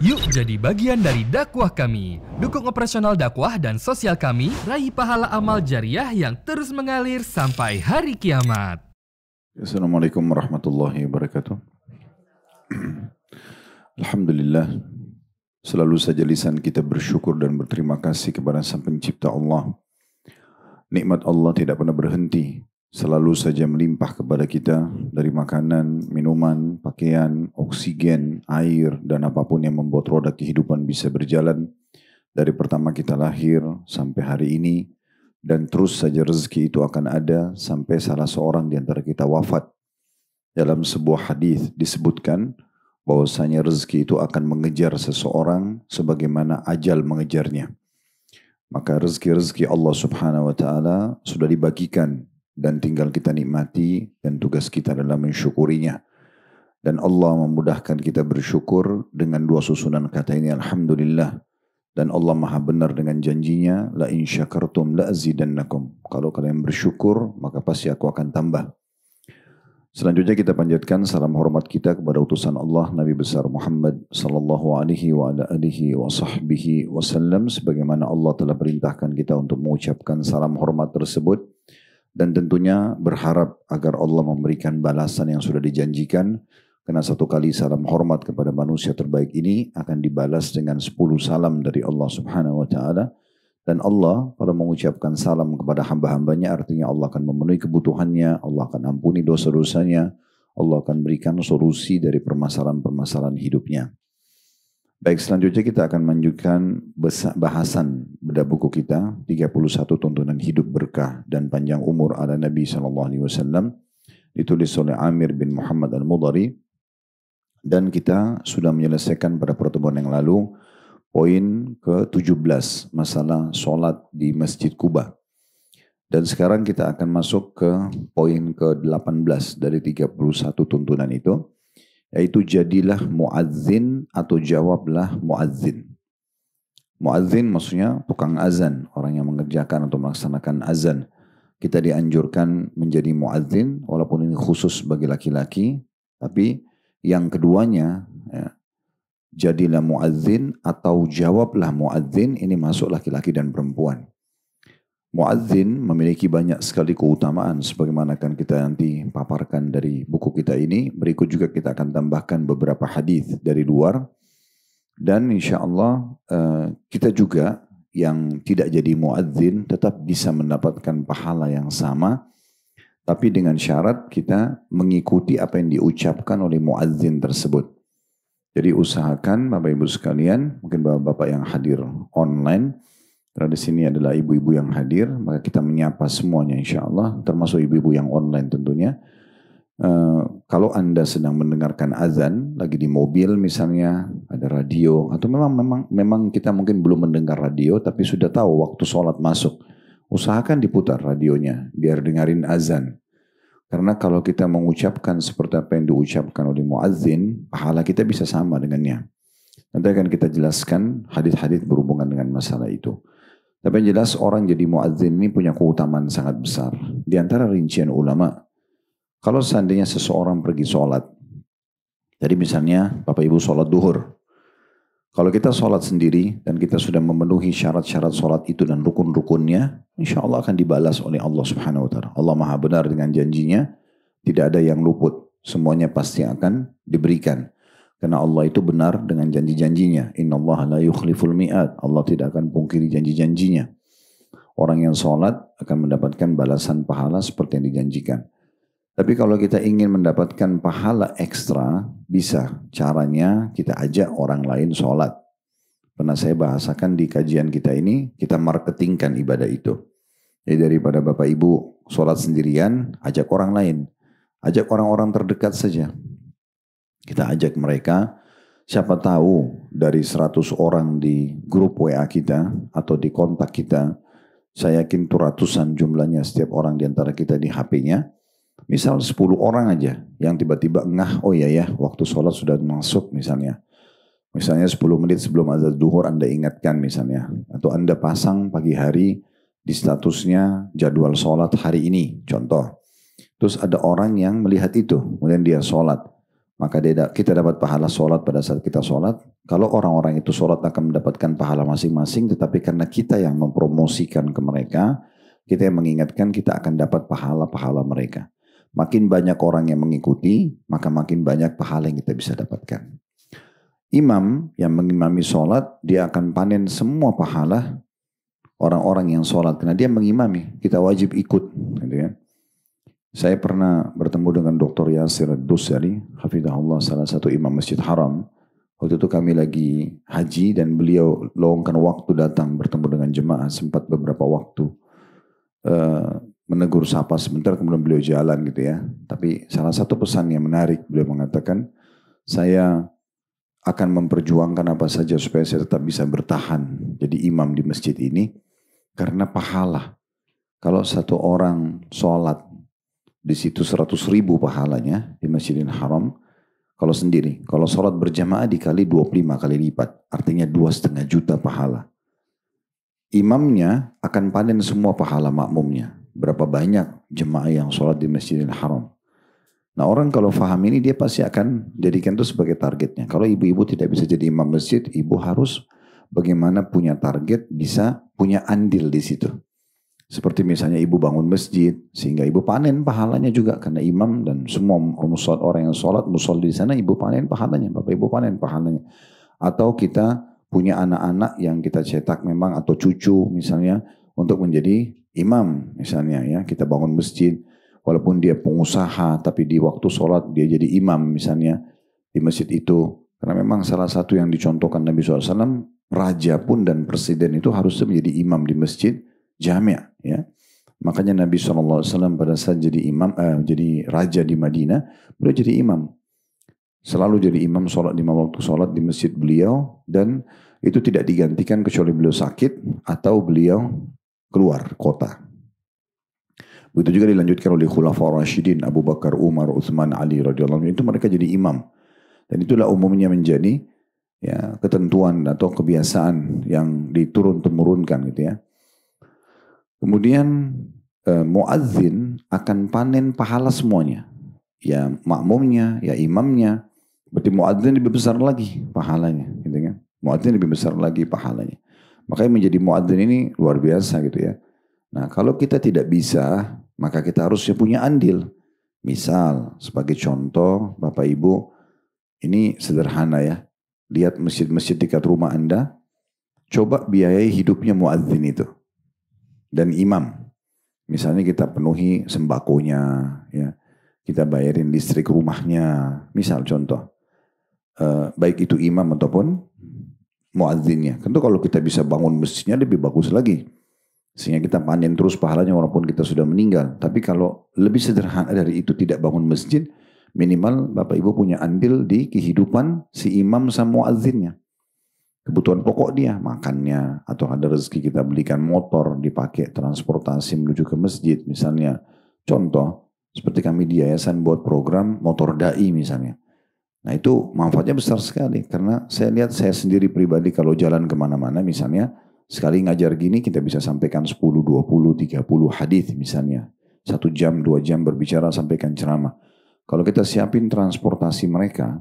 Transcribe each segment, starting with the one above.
Yuk jadi bagian dari dakwah kami. Dukung operasional dakwah dan sosial kami, raih pahala amal jariah yang terus mengalir sampai hari kiamat. Assalamualaikum warahmatullahi wabarakatuh. Alhamdulillah, selalu saja lisan kita bersyukur dan berterima kasih kepada Sang Pencipta Allah. Nikmat Allah tidak pernah berhenti, selalu saja melimpah kepada kita dari makanan, minuman, pakaian, oksigen, air, dan apapun yang membuat roda kehidupan bisa berjalan. Dari pertama kita lahir sampai hari ini, dan terus saja rezeki itu akan ada sampai salah seorang di antara kita wafat. Dalam sebuah hadis disebutkan bahwasanya rezeki itu akan mengejar seseorang sebagaimana ajal mengejarnya. Maka rezeki-rezeki Allah Subhanahu wa taala sudah dibagikan dan tinggal kita nikmati, dan tugas kita adalah mensyukurinya. Dan Allah memudahkan kita bersyukur dengan dua susunan kata ini, alhamdulillah. Dan Allah maha benar dengan janjinya, la in syakartum la azidannakum. Kalau kalian bersyukur, maka pasti aku akan tambah. Selanjutnya kita panjatkan salam hormat kita kepada utusan Allah Nabi besar Muhammad sallallahu alaihi wa ala alihi wa sahbihi wasallam, sebagaimana Allah telah perintahkan kita untuk mengucapkan salam hormat tersebut, dan tentunya berharap agar Allah memberikan balasan yang sudah dijanjikan, karena satu kali salam hormat kepada manusia terbaik ini akan dibalas dengan 10 salam dari Allah Subhanahu wa taala. Dan Allah pada mengucapkan salam kepada hamba-hambanya, artinya Allah akan memenuhi kebutuhannya, Allah akan ampuni dosa-dosanya, Allah akan berikan solusi dari permasalahan-permasalahan hidupnya. Baik, selanjutnya kita akan melanjutkan bahasan bedah buku kita 31 tuntunan hidup berkah dan panjang umur ala Nabi SAW, ditulis oleh Amir bin Muhammad al-Mudhari, dan kita sudah menyelesaikan pada pertemuan yang lalu poin ke-17, masalah sholat di Masjid Quba. Dan sekarang kita akan masuk ke poin ke-18 dari 31 tuntunan itu, yaitu jadilah muadzin atau jawablah muadzin. Muadzin maksudnya tukang azan, orang yang mengerjakan atau melaksanakan azan. Kita dianjurkan menjadi muadzin, walaupun ini khusus bagi laki-laki, tapi yang keduanya, ya, jadilah muadzin atau jawablah muadzin, ini masuk laki-laki dan perempuan. Muadzin memiliki banyak sekali keutamaan sebagaimana akan kita nanti paparkan dari buku kita ini. Berikut juga kita akan tambahkan beberapa hadis dari luar, dan insya Allah kita juga yang tidak jadi muadzin tetap bisa mendapatkan pahala yang sama, tapi dengan syarat kita mengikuti apa yang diucapkan oleh muadzin tersebut. Jadi usahakan Bapak Ibu sekalian, mungkin Bapak-Bapak yang hadir online, karena di sini adalah ibu-ibu yang hadir, maka kita menyapa semuanya insya Allah, termasuk ibu-ibu yang online tentunya. Kalau Anda sedang mendengarkan azan, lagi di mobil misalnya, ada radio, atau memang kita mungkin belum mendengar radio, tapi sudah tahu waktu sholat masuk, usahakan diputar radionya, biar dengarin azan. Karena kalau kita mengucapkan seperti apa yang diucapkan oleh muadzin, pahala kita bisa sama dengannya. Nanti akan kita jelaskan hadis-hadis berhubungan dengan masalah itu. Tapi yang jelas orang jadi muadzin ini punya keutamaan sangat besar. Di antara rincian ulama, kalau seandainya seseorang pergi sholat, jadi misalnya Bapak Ibu sholat duhur, kalau kita sholat sendiri dan kita sudah memenuhi syarat-syarat sholat itu dan rukun-rukunnya, insya Allah akan dibalas oleh Allah Subhanahu wa taala. Allah maha benar dengan janjinya, tidak ada yang luput, semuanya pasti akan diberikan. Karena Allah itu benar dengan janji-janjinya. Inna Allah la yukhliful mi'ad. Allah tidak akan pungkiri janji-janjinya. Orang yang sholat akan mendapatkan balasan pahala seperti yang dijanjikan. Tapi kalau kita ingin mendapatkan pahala ekstra, bisa. Caranya kita ajak orang lain sholat. Pernah saya bahasakan di kajian kita ini, kita marketingkan ibadah itu. Jadi daripada Bapak Ibu sholat sendirian, ajak orang lain. Ajak orang-orang terdekat saja. Kita ajak mereka, siapa tahu dari 100 orang di grup WA kita atau di kontak kita, saya yakin itu ratusan jumlahnya setiap orang di antara kita di HP-nya. Misal 10 orang aja yang tiba-tiba ngah, oh iya ya waktu sholat sudah masuk misalnya. Misalnya 10 menit sebelum azan duhur Anda ingatkan misalnya. Atau Anda pasang pagi hari di statusnya jadwal sholat hari ini, contoh. Terus ada orang yang melihat itu, kemudian dia sholat. maka kita dapat pahala sholat pada saat kita sholat. Kalau orang-orang itu sholat akan mendapatkan pahala masing-masing, tetapi karena kita yang mempromosikan ke mereka, kita yang mengingatkan, kita akan dapat pahala-pahala mereka. Makin banyak orang yang mengikuti, maka makin banyak pahala yang kita bisa dapatkan. Imam yang mengimami sholat, dia akan panen semua pahala orang-orang yang sholat. Karena dia mengimami, kita wajib ikut. Gitu ya. Saya pernah bertemu dengan Dr. Yasir Ad-Dusari, hafizahullah, salah satu imam Masjid Haram. Waktu itu kami lagi haji dan beliau luangkan waktu datang bertemu dengan jemaah, sempat beberapa waktu menegur sapa sebentar, kemudian beliau jalan gitu ya. Tapi salah satu pesan yang menarik, beliau mengatakan, saya akan memperjuangkan apa saja supaya saya tetap bisa bertahan jadi imam di masjid ini, karena pahala. Kalau satu orang sholat, di situ 100.000 pahalanya di Masjidil Haram. Kalau sendiri, kalau sholat berjamaah dikali 25 kali lipat, artinya 2,5 juta pahala. Imamnya akan panen semua pahala makmumnya. Berapa banyak jemaah yang sholat di Masjidil Haram. Nah orang kalau faham ini dia pasti akan jadikan itu sebagai targetnya. Kalau ibu-ibu tidak bisa jadi imam masjid, ibu harus bagaimana punya target, bisa punya andil di situ. Seperti misalnya ibu bangun masjid, sehingga ibu panen pahalanya juga. Karena imam dan semua orang yang sholat, musolli di sana, ibu panen pahalanya. Bapak ibu panen pahalanya. Atau kita punya anak-anak yang kita cetak memang, atau cucu misalnya, untuk menjadi imam misalnya ya. Kita bangun masjid, walaupun dia pengusaha, tapi di waktu sholat dia jadi imam misalnya di masjid itu. Karena memang salah satu yang dicontohkan Nabi SAW, raja pun dan presiden itu harusnya menjadi imam di masjid jami'. Ya, makanya Nabi SAW pada saat jadi jadi raja di Madinah, beliau jadi imam, selalu jadi imam sholat di waktu sholat di masjid beliau, dan itu tidak digantikan kecuali beliau sakit atau beliau keluar kota. Begitu juga dilanjutkan oleh Khulafaur Rasyidin Abu Bakar, Umar, Utsman, Ali radhiyallahu anhu, itu mereka jadi imam, dan itulah umumnya menjadi ya ketentuan atau kebiasaan yang diturun-temurunkan gitu ya. Kemudian muadzin akan panen pahala semuanya. Ya makmumnya, ya imamnya. Berarti muadzin lebih besar lagi pahalanya. Gitu kan? Muadzin lebih besar lagi pahalanya. Makanya menjadi muadzin ini luar biasa gitu ya. Nah kalau kita tidak bisa, maka kita harusnya punya andil. Misal sebagai contoh Bapak Ibu, ini sederhana ya. Lihat masjid-masjid dekat rumah Anda. Coba biayai hidupnya muadzin itu. Dan imam, misalnya kita penuhi sembakonya, ya, kita bayarin listrik rumahnya, misal contoh, baik itu imam ataupun muadzinnya. Tentu kalau kita bisa bangun masjidnya lebih bagus lagi, sehingga kita panen terus pahalanya walaupun kita sudah meninggal. Tapi kalau lebih sederhana dari itu, tidak bangun masjid, minimal Bapak Ibu punya andil di kehidupan si imam sama muadzinnya. Kebutuhan pokok dia, makannya, atau ada rezeki kita belikan motor, dipakai transportasi menuju ke masjid misalnya. Contoh, seperti kami di yayasan buat program motor dai misalnya. Nah itu manfaatnya besar sekali, karena saya lihat saya sendiri pribadi kalau jalan kemana-mana misalnya, sekali ngajar gini kita bisa sampaikan 10, 20, 30 hadis misalnya. 1 jam, 2 jam berbicara sampaikan ceramah. Kalau kita siapin transportasi mereka,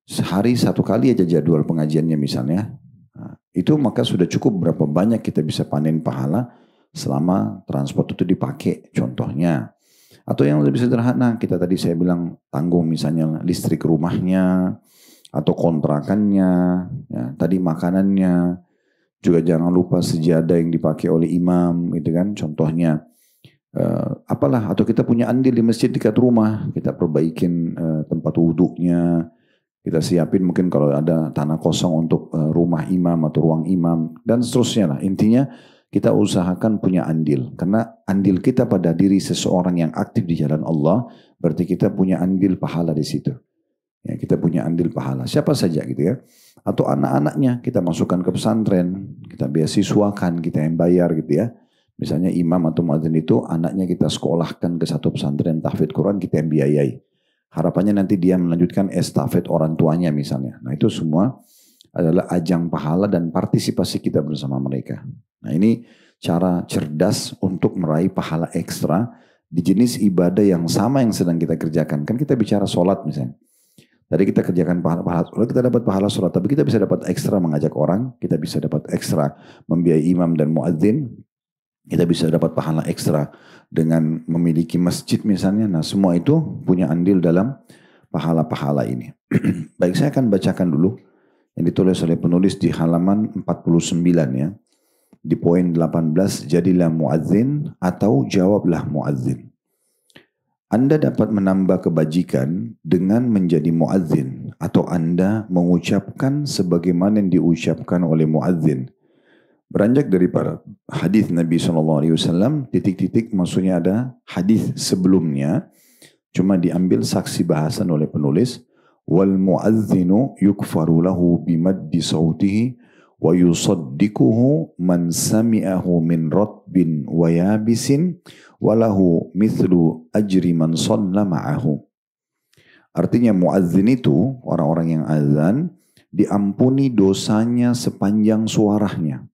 sehari 1 kali aja jadwal pengajiannya misalnya, nah, itu maka sudah cukup berapa banyak kita bisa panen pahala selama transport itu dipakai contohnya. Atau yang lebih sederhana, kita tadi saya bilang tanggung misalnya listrik rumahnya, atau kontrakannya, ya, tadi makanannya, juga jangan lupa sejadah yang dipakai oleh imam, gitu kan, contohnya. Apalah, atau kita punya andil di masjid dekat rumah, kita perbaikin tempat wuduknya, kita siapin mungkin kalau ada tanah kosong untuk rumah imam atau ruang imam dan seterusnya lah. Intinya kita usahakan punya andil. Karena andil kita pada diri seseorang yang aktif di jalan Allah, berarti kita punya andil pahala di situ. Ya, kita punya andil pahala. Siapa saja gitu ya. Atau anak-anaknya kita masukkan ke pesantren, kita beasiswakan, kita yang bayar gitu ya. Misalnya imam atau muadzin itu anaknya kita sekolahkan ke satu pesantren tahfidz Quran, kita yang biayai. Harapannya nanti dia melanjutkan estafet orang tuanya misalnya. Nah itu semua adalah ajang pahala dan partisipasi kita bersama mereka. Nah ini cara cerdas untuk meraih pahala ekstra di jenis ibadah yang sama yang sedang kita kerjakan. Kan kita bicara sholat misalnya. Tadi kita kerjakan pahala sholat, kita dapat pahala sholat, tapi kita bisa dapat ekstra mengajak orang, kita bisa dapat ekstra membiayai imam dan muadzin, kita bisa dapat pahala ekstra dengan memiliki masjid misalnya. Nah semua itu punya andil dalam pahala-pahala ini. Baik, saya akan bacakan dulu yang ditulis oleh penulis di halaman 49 ya. Di poin 18, jadilah muadzin atau jawablah muadzin. Anda dapat menambah kebajikan dengan menjadi muadzin atau Anda mengucapkan sebagaimana yang diucapkan oleh muadzin. Beranjak dari para hadis Nabi SAW, titik-titik maksudnya ada hadis sebelumnya, cuma diambil saksi bahasan oleh penulis. Wal muadzinu yukfaru lahu bimaddi sautihi wa yusaddiquhu man sami'ahu min ratbin wa yabisin walahu mithlu ajri man shalla ma'ahu. Artinya muadzin itu orang-orang yang azan diampuni dosanya sepanjang suaranya.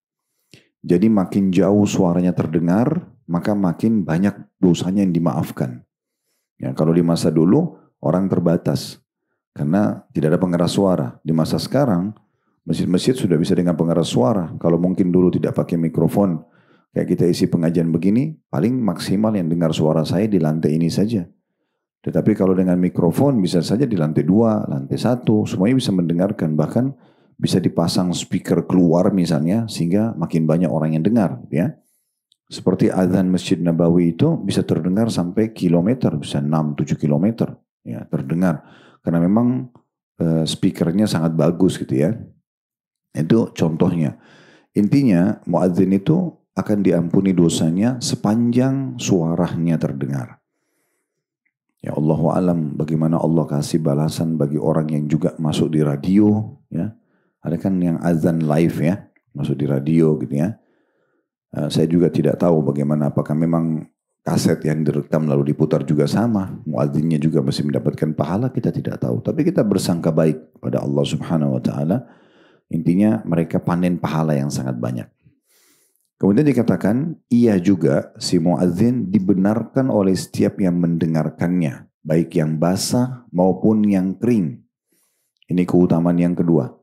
Jadi makin jauh suaranya terdengar, maka makin banyak dosanya yang dimaafkan. Ya, kalau di masa dulu orang terbatas karena tidak ada pengeras suara. Di masa sekarang masjid-masjid sudah bisa dengan pengeras suara. Kalau mungkin dulu tidak pakai mikrofon, kayak kita isi pengajian begini, paling maksimal yang dengar suara saya di lantai ini saja. Tetapi kalau dengan mikrofon bisa saja di lantai 2, lantai 1, semuanya bisa mendengarkan. Bahkan bisa dipasang speaker keluar misalnya, sehingga makin banyak orang yang dengar. Ya. Seperti azan Masjid Nabawi itu bisa terdengar sampai kilometer, bisa 6-7 kilometer. Ya, terdengar. Karena memang speakernya sangat bagus gitu ya. Itu contohnya. Intinya muadzin itu akan diampuni dosanya sepanjang suaranya terdengar. Ya Allahu alam bagaimana Allah kasih balasan bagi orang yang juga masuk di radio ya. Ada kan yang azan live ya, masuk di radio gitu ya. Saya juga tidak tahu bagaimana apakah memang kaset yang direkam lalu diputar juga sama, muadzinnya juga masih mendapatkan pahala, kita tidak tahu. Tapi kita bersangka baik pada Allah Subhanahu wa taala. Intinya mereka panen pahala yang sangat banyak. Kemudian dikatakan, ia juga si muadzin dibenarkan oleh setiap yang mendengarkannya, baik yang basah maupun yang kering. Ini keutamaan yang kedua.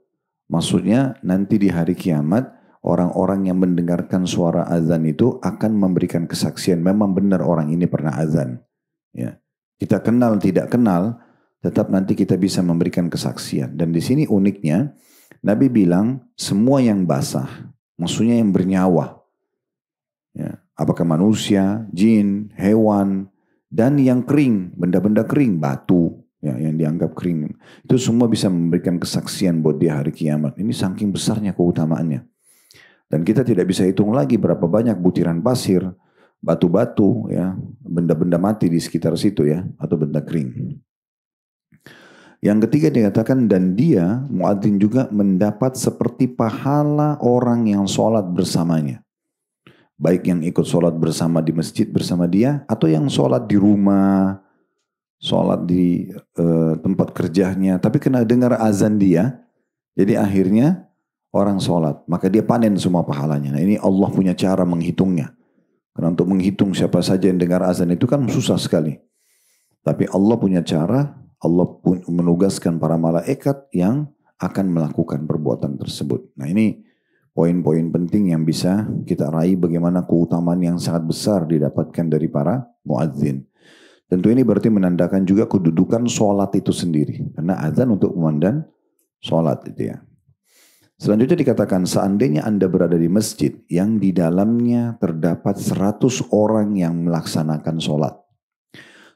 Maksudnya nanti di hari kiamat, orang-orang yang mendengarkan suara azan itu akan memberikan kesaksian, memang benar orang ini pernah azan. Ya. Kita kenal tidak kenal, tetap nanti kita bisa memberikan kesaksian. Dan di sini uniknya, Nabi bilang semua yang basah, maksudnya yang bernyawa. Ya, apakah manusia, jin, hewan, dan yang kering, benda-benda kering, batu, ya, yang dianggap kering. Itu semua bisa memberikan kesaksian buat dia hari kiamat. Ini saking besarnya keutamaannya. Dan kita tidak bisa hitung lagi berapa banyak butiran pasir, batu-batu, ya, benda-benda mati di sekitar situ ya, atau benda kering. Yang ketiga dikatakan, dan dia, muadzin juga mendapat seperti pahala orang yang sholat bersamanya. Baik yang ikut sholat bersama di masjid bersama dia, atau yang sholat di rumah, sholat di tempat kerjanya, tapi kena dengar azan dia, jadi akhirnya orang sholat, maka dia panen semua pahalanya. Nah ini Allah punya cara menghitungnya. Karena untuk menghitung siapa saja yang dengar azan itu kan susah sekali. Tapi Allah punya cara, Allah pun menugaskan para malaikat yang akan melakukan perbuatan tersebut. Nah ini poin-poin penting yang bisa kita raih bagaimana keutamaan yang sangat besar didapatkan dari para muadzin. Tentu ini berarti menandakan juga kedudukan sholat itu sendiri. Karena azan untuk komandan sholat itu ya. Selanjutnya dikatakan seandainya Anda berada di masjid yang di dalamnya terdapat 100 orang yang melaksanakan sholat.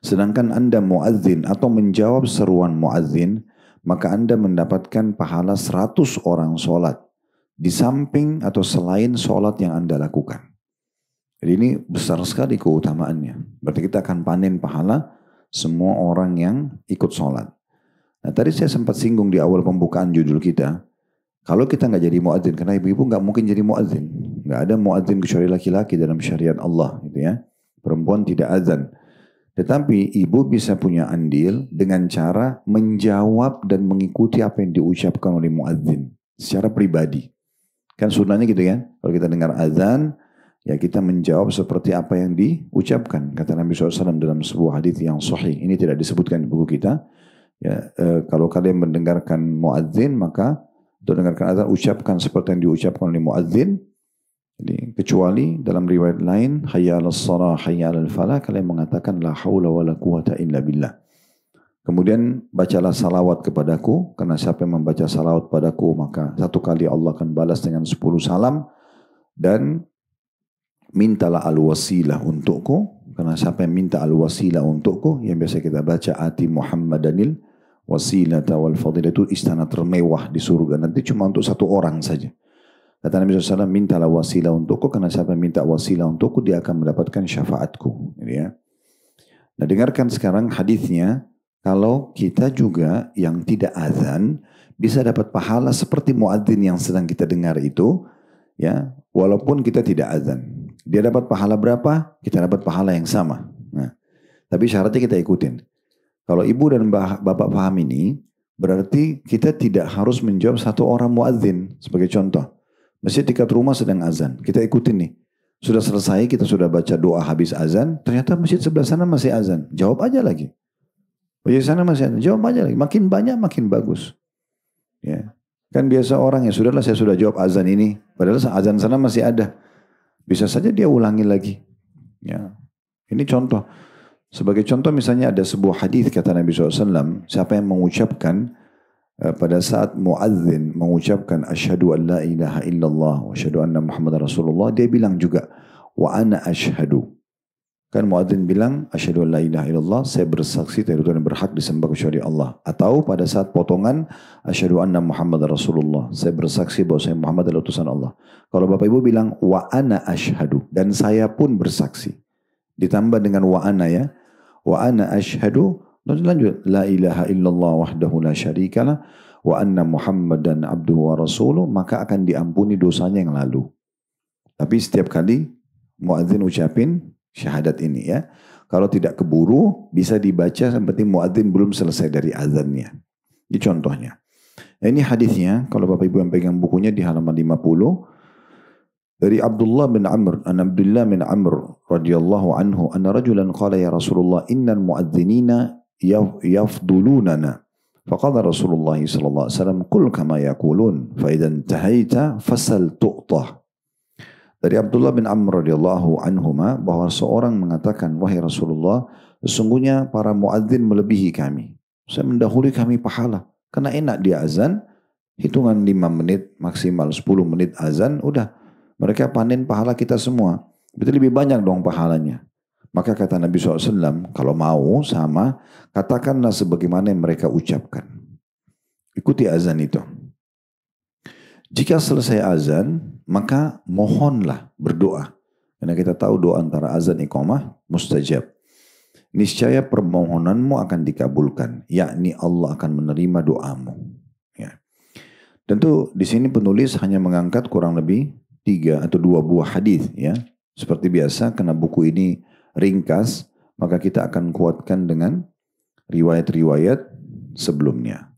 Sedangkan Anda muadzin atau menjawab seruan muadzin, maka Anda mendapatkan pahala 100 orang sholat. Di samping atau selain sholat yang Anda lakukan. Jadi ini besar sekali keutamaannya. Berarti kita akan panen pahala semua orang yang ikut sholat. Nah tadi saya sempat singgung di awal pembukaan judul kita. Kalau kita nggak jadi muadzin, karena ibu-ibu nggak mungkin jadi muadzin. Nggak ada muadzin kecuali laki-laki dalam syariat Allah. Gitu ya. Perempuan tidak azan. Tetapi ibu bisa punya andil dengan cara menjawab dan mengikuti apa yang diucapkan oleh muadzin. Secara pribadi. Kan sunnahnya gitu kan, kalau kita dengar azan, ya kita menjawab seperti apa yang diucapkan. Kata Nabi SAW dalam sebuah hadis yang sahih, ini tidak disebutkan di buku kita. Ya, kalau kalian mendengarkan muadzin maka mendengarkan azan ucapkan seperti yang diucapkan oleh muadzin. Jadi kecuali dalam riwayat lain hayya 'alas shalah hayya 'alal falah kalian mengatakan la haula wala quwata illa billah. Kemudian bacalah salawat kepadaku karena siapa yang membaca salawat padaku maka satu kali Allah akan balas dengan 10 salam, dan mintalah al-wasilah untukku karena siapa yang minta al-wasilah untukku yang biasa kita baca ati Muhammadanil wasilata wal fadilah, itu istana termewah di surga nanti cuma untuk satu orang saja. Kata Nabi SAW, mintalah wasilah untukku karena siapa yang minta wasilah untukku dia akan mendapatkan syafaatku. Ya. Nah dengarkan sekarang hadisnya, kalau kita juga yang tidak azan bisa dapat pahala seperti muadzin yang sedang kita dengar itu, ya walaupun kita tidak azan. Dia dapat pahala berapa? Kita dapat pahala yang sama. Nah, tapi syaratnya kita ikutin. Kalau ibu dan bapak paham ini, berarti kita tidak harus menjawab satu orang muadzin. Sebagai contoh, masjid dekat rumah sedang azan, kita ikutin nih. Sudah selesai, kita sudah baca doa habis azan, ternyata masjid sebelah sana masih azan. Jawab aja lagi. Masjid sana masih azan, jawab aja lagi. Makin banyak makin bagus. Ya. Kan biasa orang ya, sudahlah saya sudah jawab azan ini, padahal azan sana masih ada. Bisa saja dia ulangi lagi. Ya. Ini contoh. Sebagai contoh misalnya ada sebuah hadis kata Nabi SAW, siapa yang mengucapkan pada saat muadzin mengucapkan asyhadu an la ilaha illallah wa asyhadu anna Muhammad Rasulullah, dia bilang juga wa ana asyhadu. Kan muadzin bilang asyhadu an la ilaha illallah, saya bersaksi tidak ada yang berhak disembah kecuali Allah. Atau pada saat potongan asyhadu anna Muhammad Rasulullah, saya bersaksi bahwa saya Muhammad adalah utusan Allah. Kalau Bapak Ibu bilang wa ana asyhadu, dan saya pun bersaksi, ditambah dengan wa ana ya, wa ana asyhadu, lanjut la ilaha illallah wahdahu la syarikalah wa anna Muhammadan abduhu wa rasuluh, maka akan diampuni dosanya yang lalu. Tapi setiap kali muadzin ucapin syahadat ini ya. Kalau tidak keburu bisa dibaca sampai muadzin belum selesai dari azannya. Ini contohnya. Nah, ini hadisnya kalau Bapak Ibu yang pegang bukunya di halaman 50. Dari Abdullah bin Amr, an Abdullah bin Amr radhiyallahu anhu, anna rajulan qala ya Rasulullah innal muadzinina yafdulunana. Faqala Rasulullah sallallahu alaihi wasallam qul kama yaqulun fa idan tahaita fasal tu'tah. Dari Abdullah bin Amr radhiyallahu anhuma bahwa seorang mengatakan, wahai Rasulullah, sesungguhnya para muadzin melebihi kami. Saya mendahului kami pahala. Karena enak dia azan, hitungan 5 menit maksimal 10 menit azan, udah. Mereka panen pahala kita semua. Itu lebih banyak dong pahalanya. Maka kata Nabi SAW, kalau mau sama, katakanlah sebagaimana yang mereka ucapkan. Ikuti azan itu. Jika selesai azan, maka mohonlah berdoa. Karena kita tahu doa antara azan iqamah mustajab. Niscaya permohonanmu akan dikabulkan. Yakni Allah akan menerima doamu. Ya. Tentu di sini penulis hanya mengangkat kurang lebih 3 atau 2 buah hadis ya. Seperti biasa karena buku ini ringkas, maka kita akan kuatkan dengan riwayat-riwayat sebelumnya.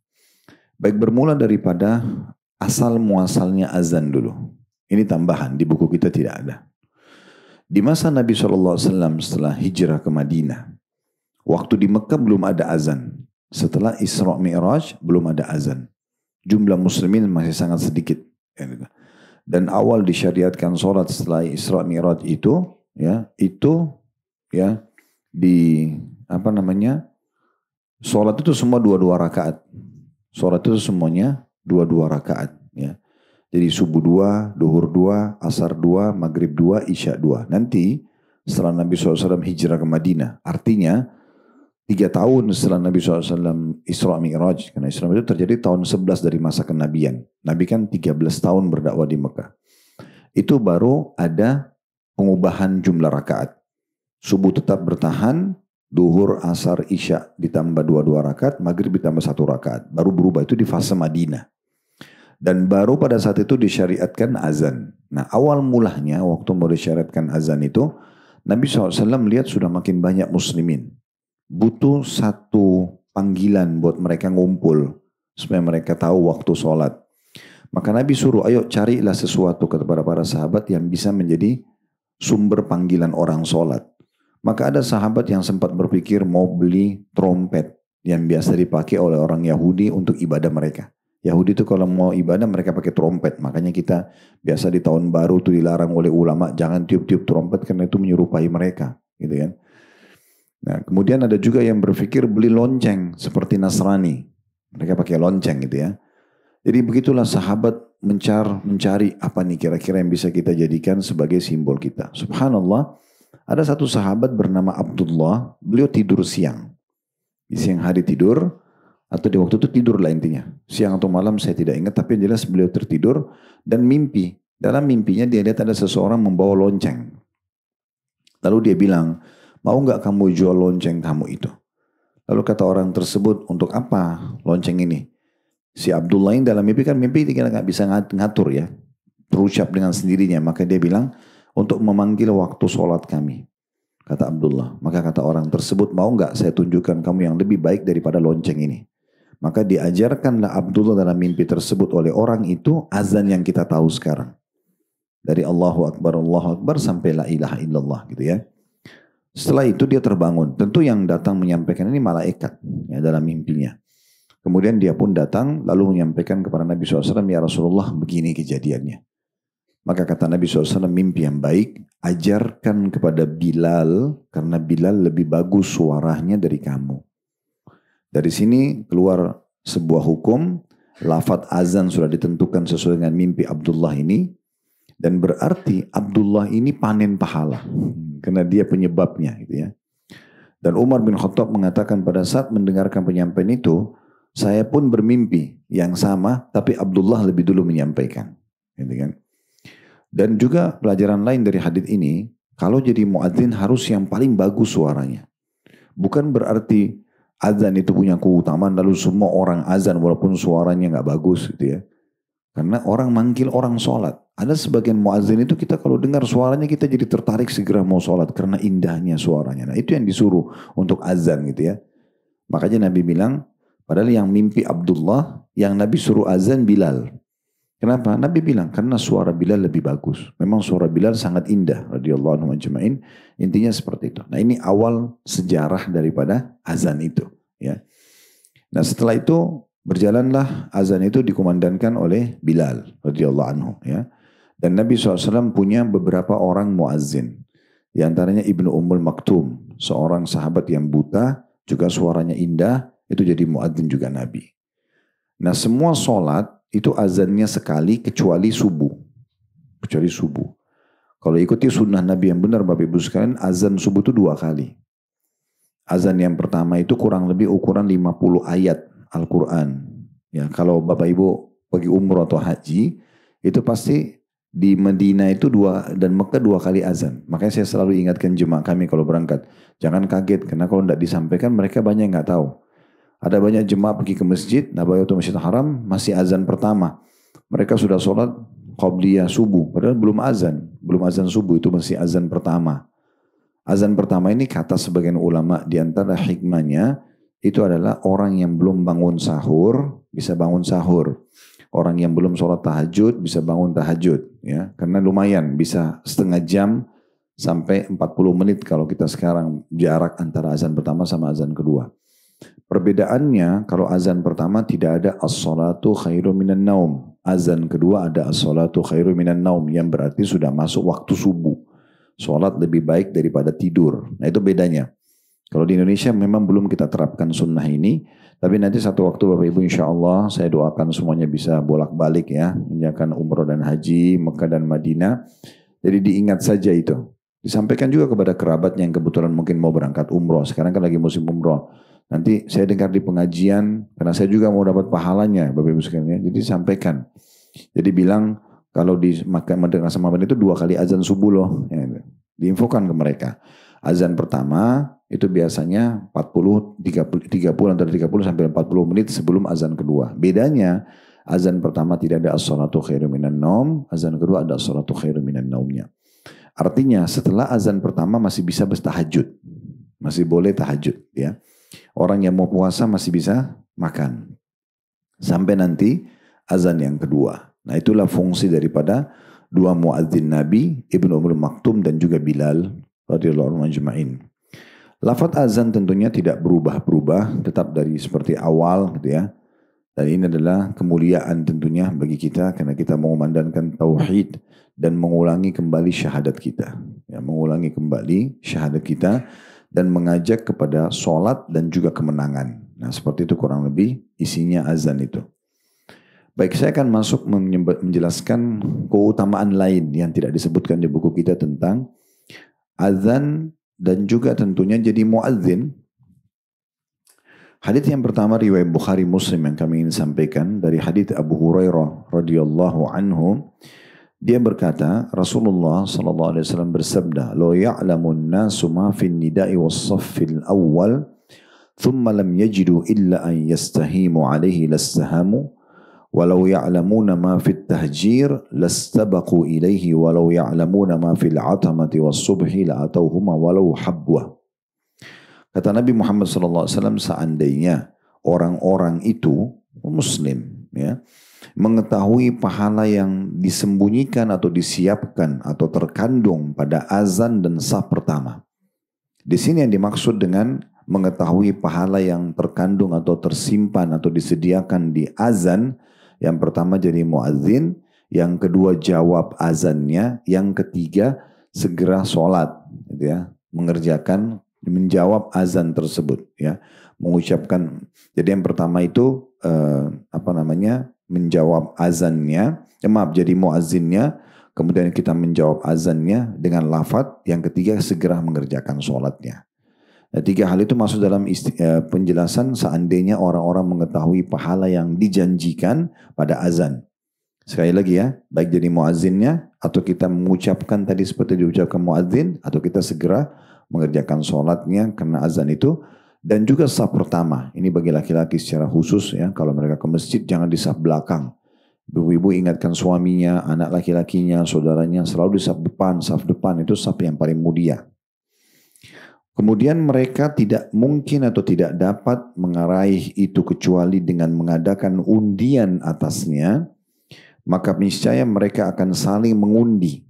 Baik, bermula daripada asal muasalnya azan dulu. Ini tambahan, di buku kita tidak ada. Di masa Nabi SAW setelah hijrah ke Madinah, waktu di Mekah belum ada azan. Setelah Isra Mi'raj belum ada azan. Jumlah muslimin masih sangat sedikit. Dan awal disyariatkan sholat setelah Isra Mi'raj itu sholat itu semua 2-2 rakaat. Sholat itu semuanya 2-2 rakaat ya. Jadi subuh 2, duhur 2, asar 2, maghrib 2, isya 2. Nanti setelah Nabi SAW hijrah ke Madinah, artinya 3 tahun setelah Nabi SAW Isra Mi'raj, karena Isra Mi'raj itu terjadi tahun 11 dari masa kenabian. Nabi kan 13 tahun berdakwah di Mekah. Itu baru ada pengubahan jumlah rakaat. Subuh tetap bertahan, duhur, asar, isya ditambah 2-2 rakaat, maghrib ditambah 1 rakaat. Baru berubah, itu di fase Madinah. Dan baru pada saat itu disyariatkan azan. Nah awal mulanya waktu mau disyariatkan azan itu, Nabi SAW melihat sudah makin banyak muslimin. Butuh satu panggilan buat mereka ngumpul supaya mereka tahu waktu sholat. Maka Nabi suruh, ayo carilah sesuatu kepada para sahabat yang bisa menjadi sumber panggilan orang sholat. Maka ada sahabat yang sempat berpikir mau beli trompet. yang biasa dipakai oleh orang Yahudi untuk ibadah mereka. Yahudi itu kalau mau ibadah mereka pakai trompet. Makanya kita biasa di tahun baru itu dilarang oleh ulama jangan tiup-tiup trompet karena itu menyerupai mereka, gitu kan. Nah, kemudian ada juga yang berpikir beli lonceng seperti Nasrani. Mereka pakai lonceng gitu ya. Jadi begitulah sahabat mencari apa nih kira-kira yang bisa kita jadikan sebagai simbol kita. Subhanallah, ada satu sahabat bernama Abdullah, beliau tidur siang. Di siang hari tidur, atau di waktu itu tidur lah intinya. Siang atau malam saya tidak ingat, tapi yang jelas beliau tertidur dan mimpi. Dalam mimpinya dia lihat ada seseorang membawa lonceng. Lalu dia bilang, mau nggak kamu jual lonceng kamu itu? Lalu kata orang tersebut, untuk apa lonceng ini? Si Abdullah ini dalam mimpi kan mimpi dia nggak bisa ngatur ya. Terucap dengan sendirinya. Maka dia bilang, untuk memanggil waktu sholat kami. Kata Abdullah. Maka kata orang tersebut, mau nggak saya tunjukkan kamu yang lebih baik daripada lonceng ini? Maka diajarkanlah Abdullah dalam mimpi tersebut oleh orang itu azan yang kita tahu sekarang. Dari Allahu Akbar sampai la ilaha illallah gitu ya. Setelah itu dia terbangun. Tentu yang datang menyampaikan ini malaikat ya, dalam mimpinya. Kemudian dia pun datang lalu menyampaikan kepada Nabi SAW, ya Rasulullah begini kejadiannya. Maka kata Nabi SAW, mimpi yang baik, ajarkan kepada Bilal karena Bilal lebih bagus suaranya dari kamu. Dari sini keluar sebuah hukum, lafadz azan sudah ditentukan sesuai dengan mimpi Abdullah ini, dan berarti Abdullah ini panen pahala, karena dia penyebabnya gitu ya. Dan Umar bin Khattab mengatakan pada saat mendengarkan penyampaian itu, saya pun bermimpi yang sama, tapi Abdullah lebih dulu menyampaikan, gitu kan. Dan juga pelajaran lain dari hadits ini, kalau jadi muadzin harus yang paling bagus suaranya. Bukan berarti azan itu punya keutamaan lalu semua orang azan walaupun suaranya nggak bagus gitu ya. Karena orang manggil orang sholat. Ada sebagian muadzin itu kita kalau dengar suaranya kita jadi tertarik segera mau sholat karena indahnya suaranya. Nah itu yang disuruh untuk azan gitu ya. Makanya Nabi bilang, padahal yang mimpi Abdullah, yang Nabi suruh azan Bilal. Kenapa? Nabi bilang karena suara Bilal lebih bagus. Memang suara Bilal sangat indah radhiyallahu anhu ajma'in. Intinya seperti itu. Nah, ini awal sejarah daripada azan itu, ya. Nah, setelah itu berjalanlah azan itu dikumandangkan oleh Bilal radhiyallahu anhu, ya. Dan Nabi SAW punya beberapa orang muazzin. Di antaranya Ibnu Ummul Maktum, seorang sahabat yang buta, juga suaranya indah, itu jadi muazzin juga Nabi. Nah, semua sholat itu azannya sekali kecuali subuh. Kecuali subuh. Kalau ikuti sunnah Nabi yang benar Bapak Ibu sekalian, azan subuh itu 2 kali. Azan yang pertama itu kurang lebih ukuran 50 ayat Al-Quran. Ya, kalau Bapak Ibu pergi umroh atau haji, itu pasti di Madinah itu 2 dan Mekah 2 kali azan. Makanya saya selalu ingatkan jemaah kami kalau berangkat, jangan kaget karena kalau tidak disampaikan mereka banyak yang nggak tahu. Ada banyak jemaah pergi ke masjid, Nabawi atau Masjidil Haram, masih azan pertama. Mereka sudah sholat qabliyah subuh, padahal belum azan subuh, itu masih azan pertama. Azan pertama ini kata sebagian ulama, di antara hikmahnya, itu adalah orang yang belum bangun sahur, bisa bangun sahur. Orang yang belum sholat tahajud, bisa bangun tahajud. Ya, karena lumayan, bisa setengah jam sampai 40 menit kalau kita sekarang jarak antara azan pertama sama azan kedua. Perbedaannya kalau azan pertama tidak ada as-salatu khairu minan naum. Azan kedua ada as-salatu khairu minan naum yang berarti sudah masuk waktu subuh. Salat lebih baik daripada tidur. Nah itu bedanya. Kalau di Indonesia memang belum kita terapkan sunnah ini. Tapi nanti satu waktu Bapak Ibu insya Allah saya doakan semuanya bisa bolak-balik ya. Menjalankan umroh dan haji, Mekah dan Madinah. Jadi diingat saja itu. Disampaikan juga kepada kerabat yang kebetulan mungkin mau berangkat umroh. Sekarang kan lagi musim umroh. Nanti saya dengar di pengajian, karena saya juga mau dapat pahalanya, Bapak Ibu sekalian. Jadi sampaikan. Jadi bilang, kalau di Madinah sama Madinah itu 2 kali azan subuh loh. Ya, diinfokan ke mereka. Azan pertama itu biasanya 30 antara 30 sampai 40 menit sebelum azan kedua. Bedanya, azan pertama tidak ada as-salatu khairu minan naum, azan kedua ada as-salatu khairu minan naumnya. Artinya setelah azan pertama masih bisa bertahajud. Masih boleh tahajud ya. Orang yang mau puasa masih bisa makan. Sampai nanti azan yang kedua. Nah itulah fungsi daripada 2 muadzin Nabi, Ibnu Ummul Maktum dan juga Bilal radhiyallahu anhu ajma'in. Lafaz azan tentunya tidak berubah-berubah, tetap dari seperti awal gitu ya. Dan ini adalah kemuliaan tentunya bagi kita karena kita mengumandangkan tauhid dan mengulangi kembali syahadat kita. Ya, mengulangi kembali syahadat kita dan mengajak kepada sholat dan juga kemenangan. Nah seperti itu kurang lebih isinya azan itu. Baik, saya akan masuk menjelaskan keutamaan lain yang tidak disebutkan di buku kita tentang azan dan juga tentunya jadi muadzin. Hadits yang pertama riwayat Bukhari Muslim yang kami ingin sampaikan dari hadits Abu Hurairah radhiyallahu anhu. Dia berkata, Rasulullah sallallahu alaihi wasallam bersabda, "Lo ya'lamun nasu ma fin nida'i was-saffil awwal, thumma lam yajidu illa an yastahimu alaihi lastahamu." Walau ya'lamuna ma fit tahjir lastabaqu ilaihi walau ya'lamuna ma fil atamati was subhi la'atauhuma walau habwa. Kata Nabi Muhammad SAW, seandainya orang-orang itu muslim ya, mengetahui pahala yang disembunyikan atau disiapkan atau terkandung pada azan dan saf pertama. Di sini yang dimaksud dengan mengetahui pahala yang terkandung atau tersimpan atau disediakan di azan. Yang pertama jadi muadzin, yang kedua jawab azannya, yang ketiga segera sholat, gitu ya, menjawab azan tersebut, ya, mengucapkan. Jadi yang pertama itu menjawab azannya, jadi muazzinnya, kemudian kita menjawab azannya dengan lafaz, yang ketiga segera mengerjakan sholatnya. Nah, 3 hal itu masuk dalam penjelasan seandainya orang-orang mengetahui pahala yang dijanjikan pada azan. Sekali lagi ya, baik jadi muazzinnya atau kita mengucapkan tadi seperti diucapkan muazzin atau kita segera mengerjakan sholatnya karena azan itu. Dan juga saf pertama, ini bagi laki-laki secara khusus ya, kalau mereka ke masjid jangan di saf belakang. Ibu-ibu ingatkan suaminya, anak laki-lakinya, saudaranya selalu di saf depan itu saf yang paling mulia. Kemudian mereka tidak mungkin atau tidak dapat meraih itu kecuali dengan mengadakan undian atasnya, maka niscaya mereka akan saling mengundi.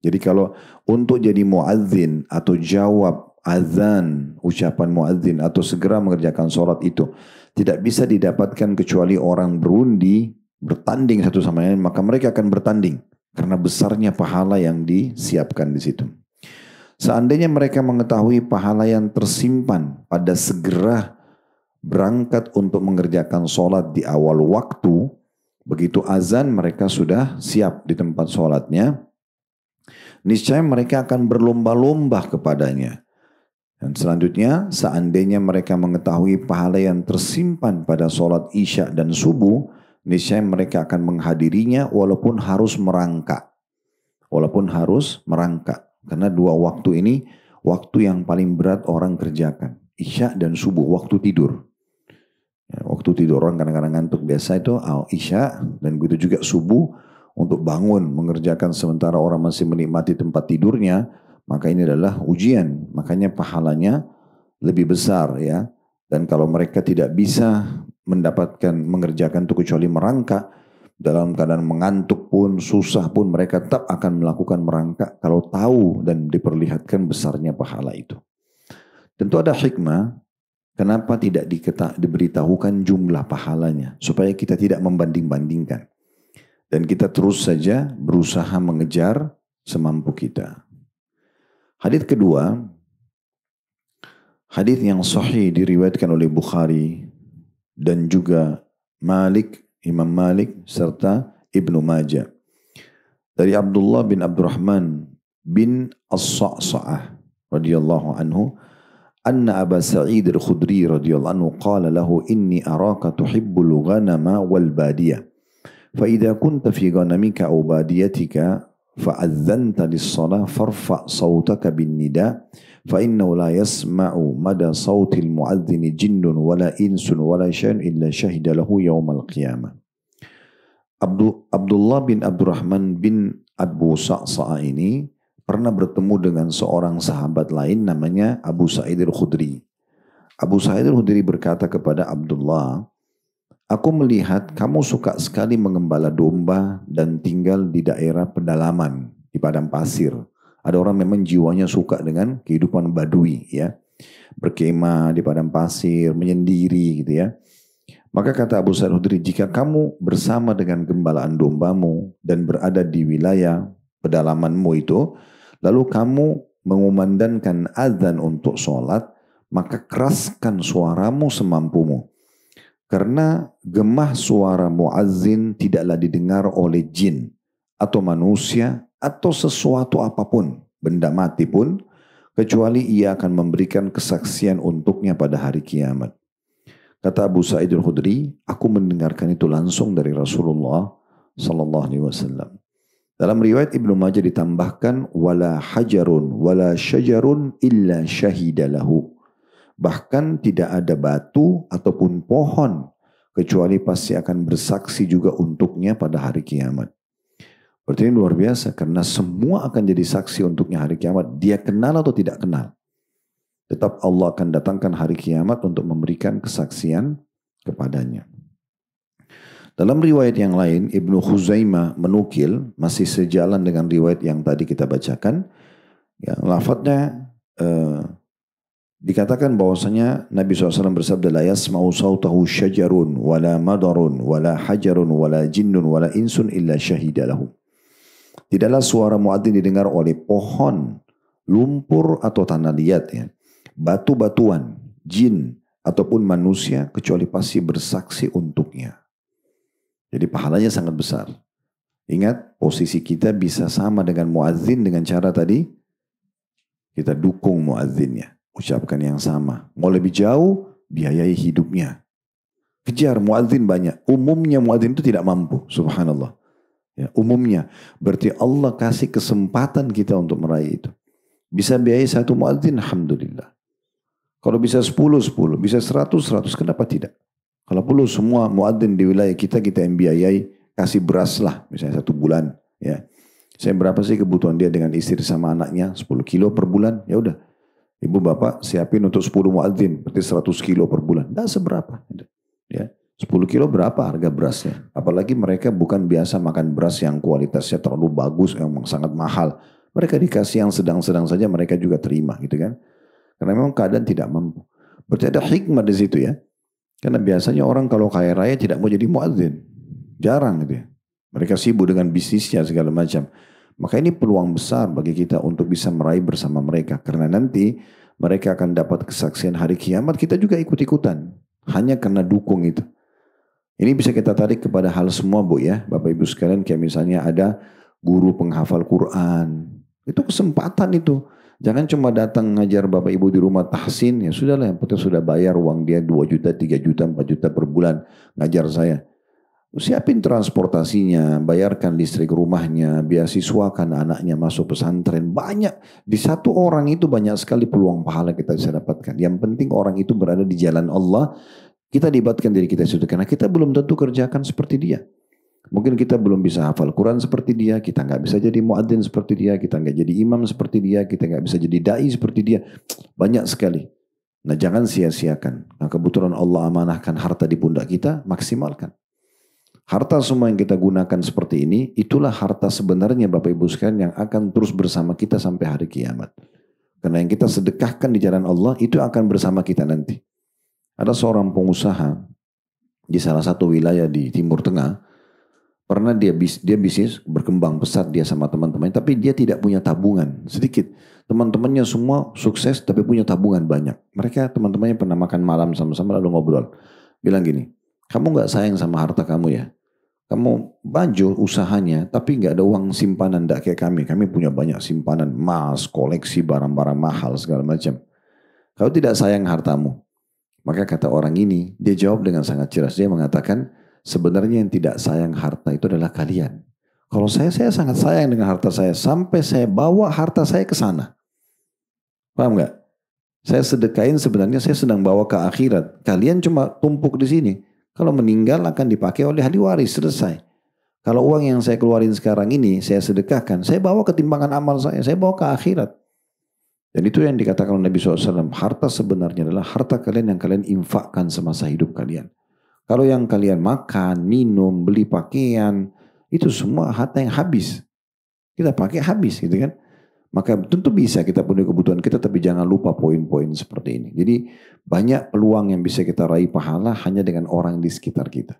Jadi kalau untuk jadi muadzin atau jawab azan, ucapan muadzin atau segera mengerjakan sholat itu tidak bisa didapatkan kecuali orang berundi, bertanding satu sama lain, maka mereka akan bertanding karena besarnya pahala yang disiapkan di situ. Seandainya mereka mengetahui pahala yang tersimpan pada segera berangkat untuk mengerjakan sholat di awal waktu, begitu azan mereka sudah siap di tempat sholatnya, niscaya mereka akan berlomba-lomba kepadanya. Dan selanjutnya, seandainya mereka mengetahui pahala yang tersimpan pada sholat isya dan subuh, niscaya mereka akan menghadirinya walaupun harus merangkak. Karena 2 waktu ini, waktu yang paling berat orang kerjakan. Isya dan subuh, waktu tidur. Ya, waktu tidur orang kadang-kadang ngantuk. Biasa itu isya dan begitu juga subuh untuk bangun, mengerjakan sementara orang masih menikmati tempat tidurnya. Maka ini adalah ujian. Makanya pahalanya lebih besar ya. Dan kalau mereka tidak bisa mengerjakan itu kecuali merangkak, dalam keadaan mengantuk pun, susah pun, mereka tetap akan melakukan merangkak kalau tahu dan diperlihatkan besarnya pahala itu. Tentu ada hikmah, kenapa tidak diberitahukan jumlah pahalanya, supaya kita tidak membanding-bandingkan. Dan kita terus saja berusaha mengejar semampu kita. Hadits kedua, hadits yang sahih diriwayatkan oleh Bukhari dan juga Imam Malik serta Ibnu Majah. Dari Abdullah bin Abdurrahman bin As-Sa'sa'ah radhiyallahu anhu, anna Aba Sa'id al-Khudri radhiyallahu anhu qala lahu inni araka tuhibbul ghanama wal badiyah. Fa idza kunta fi ghanamika aw badiyatika fa adzanta lis-shalah farfa' sawtaka bin nida fa innahu la yasma'u mada sautil muadzini jinnun wala insun wala syai'un illa syahida lahu yaumal qiyamah. Abdullah bin Abdurrahman bin Abu Sa'sa'ah ini pernah bertemu dengan seorang sahabat lain namanya Abu Sa'id al-Khudri. Abu Sa'id al-Khudri berkata kepada Abdullah, "Aku melihat kamu suka sekali mengembala domba dan tinggal di daerah pedalaman, di padang pasir. Ada orang memang jiwanya suka dengan kehidupan badui ya. berkemah di padang pasir, menyendiri gitu ya. Maka kata Abu Sa'id Khudri, jika kamu bersama dengan gembalaan dombamu dan berada di wilayah pedalamanmu itu, lalu kamu mengumandangkan azan untuk sholat, maka keraskan suaramu semampumu. Karena gemah suara muazzin tidaklah didengar oleh jin atau manusia atau sesuatu apapun, benda mati pun, kecuali ia akan memberikan kesaksian untuknya pada hari kiamat. Kata Abu Sa'id Al-Khudri, aku mendengarkan itu langsung dari Rasulullah sallallahu alaihi wasallam. Dalam riwayat Ibnu Majah ditambahkan wala hajarun wala syajarun illa syahidalahu. Bahkan tidak ada batu ataupun pohon kecuali pasti akan bersaksi juga untuknya pada hari kiamat. Berarti ini luar biasa karena semua akan jadi saksi untuknya hari kiamat. Dia kenal atau tidak kenal. Tetap Allah akan datangkan hari kiamat untuk memberikan kesaksian kepadanya. Dalam riwayat yang lain, Ibnu Khuzaimah menukil, masih sejalan dengan riwayat yang tadi kita bacakan, ya, lafadznya dikatakan bahwasanya Nabi SAW bersabda, la yasma'u sautahu syajarun, wala madarun, wala hajarun, wala jinnun, wala insun illa syahidalahu. Tidaklah suara muadzin didengar oleh pohon, lumpur atau tanah liat ya, batu-batuan, jin, ataupun manusia kecuali pasti bersaksi untuknya. Jadi pahalanya sangat besar. Ingat, posisi kita bisa sama dengan muadzin dengan cara tadi, kita dukung muadzinnya, ucapkan yang sama. Mau lebih jauh, biayai hidupnya. Kejar muadzin banyak. Umumnya muadzin itu tidak mampu, subhanallah. Ya, umumnya. Berarti Allah kasih kesempatan kita untuk meraih itu. Bisa biayai satu muadzin, alhamdulillah. Kalau bisa 10, bisa 100, kenapa tidak? Kalau perlu semua muadzin di wilayah kita yang biayai, kasih beras lah, misalnya 1 bulan. Ya. Saya berapa sih kebutuhan dia dengan istri sama anaknya? 10 kilo per bulan, ya udah. Ibu bapak siapin untuk 10 muadzin, berarti 100 kilo per bulan. Tidak seberapa. Ya. 10 kilo berapa harga berasnya? Apalagi mereka bukan biasa makan beras yang kualitasnya terlalu bagus, yang sangat mahal. Mereka dikasih yang sedang-sedang saja mereka juga terima gitu kan. Karena memang keadaan tidak mampu. Berarti ada hikmah di situ ya. Karena biasanya orang kalau kaya raya tidak mau jadi muadzin. Jarang gitu ya. Mereka sibuk dengan bisnisnya segala macam. Maka ini peluang besar bagi kita untuk bisa meraih bersama mereka. Karena nanti mereka akan dapat kesaksian hari kiamat, kita juga ikut-ikutan. Hanya karena dukung itu. Ini bisa kita tarik kepada hal semua Bu ya. Bapak Ibu sekalian, kayak misalnya ada guru penghafal Quran. Itu kesempatan itu. Jangan cuma datang ngajar Bapak Ibu di rumah tahsin, ya sudahlah yang penting sudah bayar uang dia 2 juta, 3 juta, 4 juta per bulan ngajar saya. Siapin transportasinya, bayarkan listrik rumahnya, beasiswakan anaknya masuk pesantren. Banyak, di satu orang itu banyak sekali peluang pahala kita bisa dapatkan. Yang penting orang itu berada di jalan Allah, kita libatkan diri kita situ. Karena kita belum tentu kerjakan seperti dia. Mungkin kita belum bisa hafal Quran seperti dia, kita nggak bisa jadi muadzin seperti dia, kita nggak jadi imam seperti dia, kita nggak bisa jadi dai seperti dia. Banyak sekali. Nah jangan sia-siakan. Nah kebetulan Allah amanahkan harta di pundak kita, maksimalkan. Harta semua yang kita gunakan seperti ini, itulah harta sebenarnya Bapak Ibu sekalian yang akan terus bersama kita sampai hari kiamat. Karena yang kita sedekahkan di jalan Allah, itu akan bersama kita nanti. Ada seorang pengusaha di salah satu wilayah di Timur Tengah, pernah dia bisnis berkembang pesat dia sama teman-temannya, tapi dia tidak punya tabungan sedikit. Teman-temannya semua sukses tapi punya tabungan banyak. Mereka teman-temannya pernah makan malam sama-sama lalu ngobrol. Bilang gini, kamu gak sayang sama harta kamu ya? Kamu maju usahanya tapi gak ada uang simpanan gak kayak kami. Kami punya banyak simpanan, emas, koleksi barang-barang mahal segala macam. Kau tidak sayang hartamu. Maka kata orang ini, dia jawab dengan sangat cerdas. Dia mengatakan, sebenarnya yang tidak sayang harta itu adalah kalian. Kalau saya sangat sayang dengan harta saya. Sampai saya bawa harta saya ke sana. Paham gak? Saya sedekain sebenarnya saya sedang bawa ke akhirat. Kalian cuma tumpuk di sini. Kalau meninggal akan dipakai oleh ahli waris. Selesai. Kalau uang yang saya keluarin sekarang ini saya sedekahkan. Saya bawa ke timbangan amal saya. Saya bawa ke akhirat. Dan itu yang dikatakan oleh Nabi SAW. Harta sebenarnya adalah harta kalian yang kalian infakkan semasa hidup kalian. Kalau yang kalian makan, minum, beli pakaian, itu semua harta yang habis. Kita pakai habis gitu kan. Maka tentu bisa kita penuhi kebutuhan kita, tapi jangan lupa poin-poin seperti ini. Jadi banyak peluang yang bisa kita raih pahala hanya dengan orang di sekitar kita.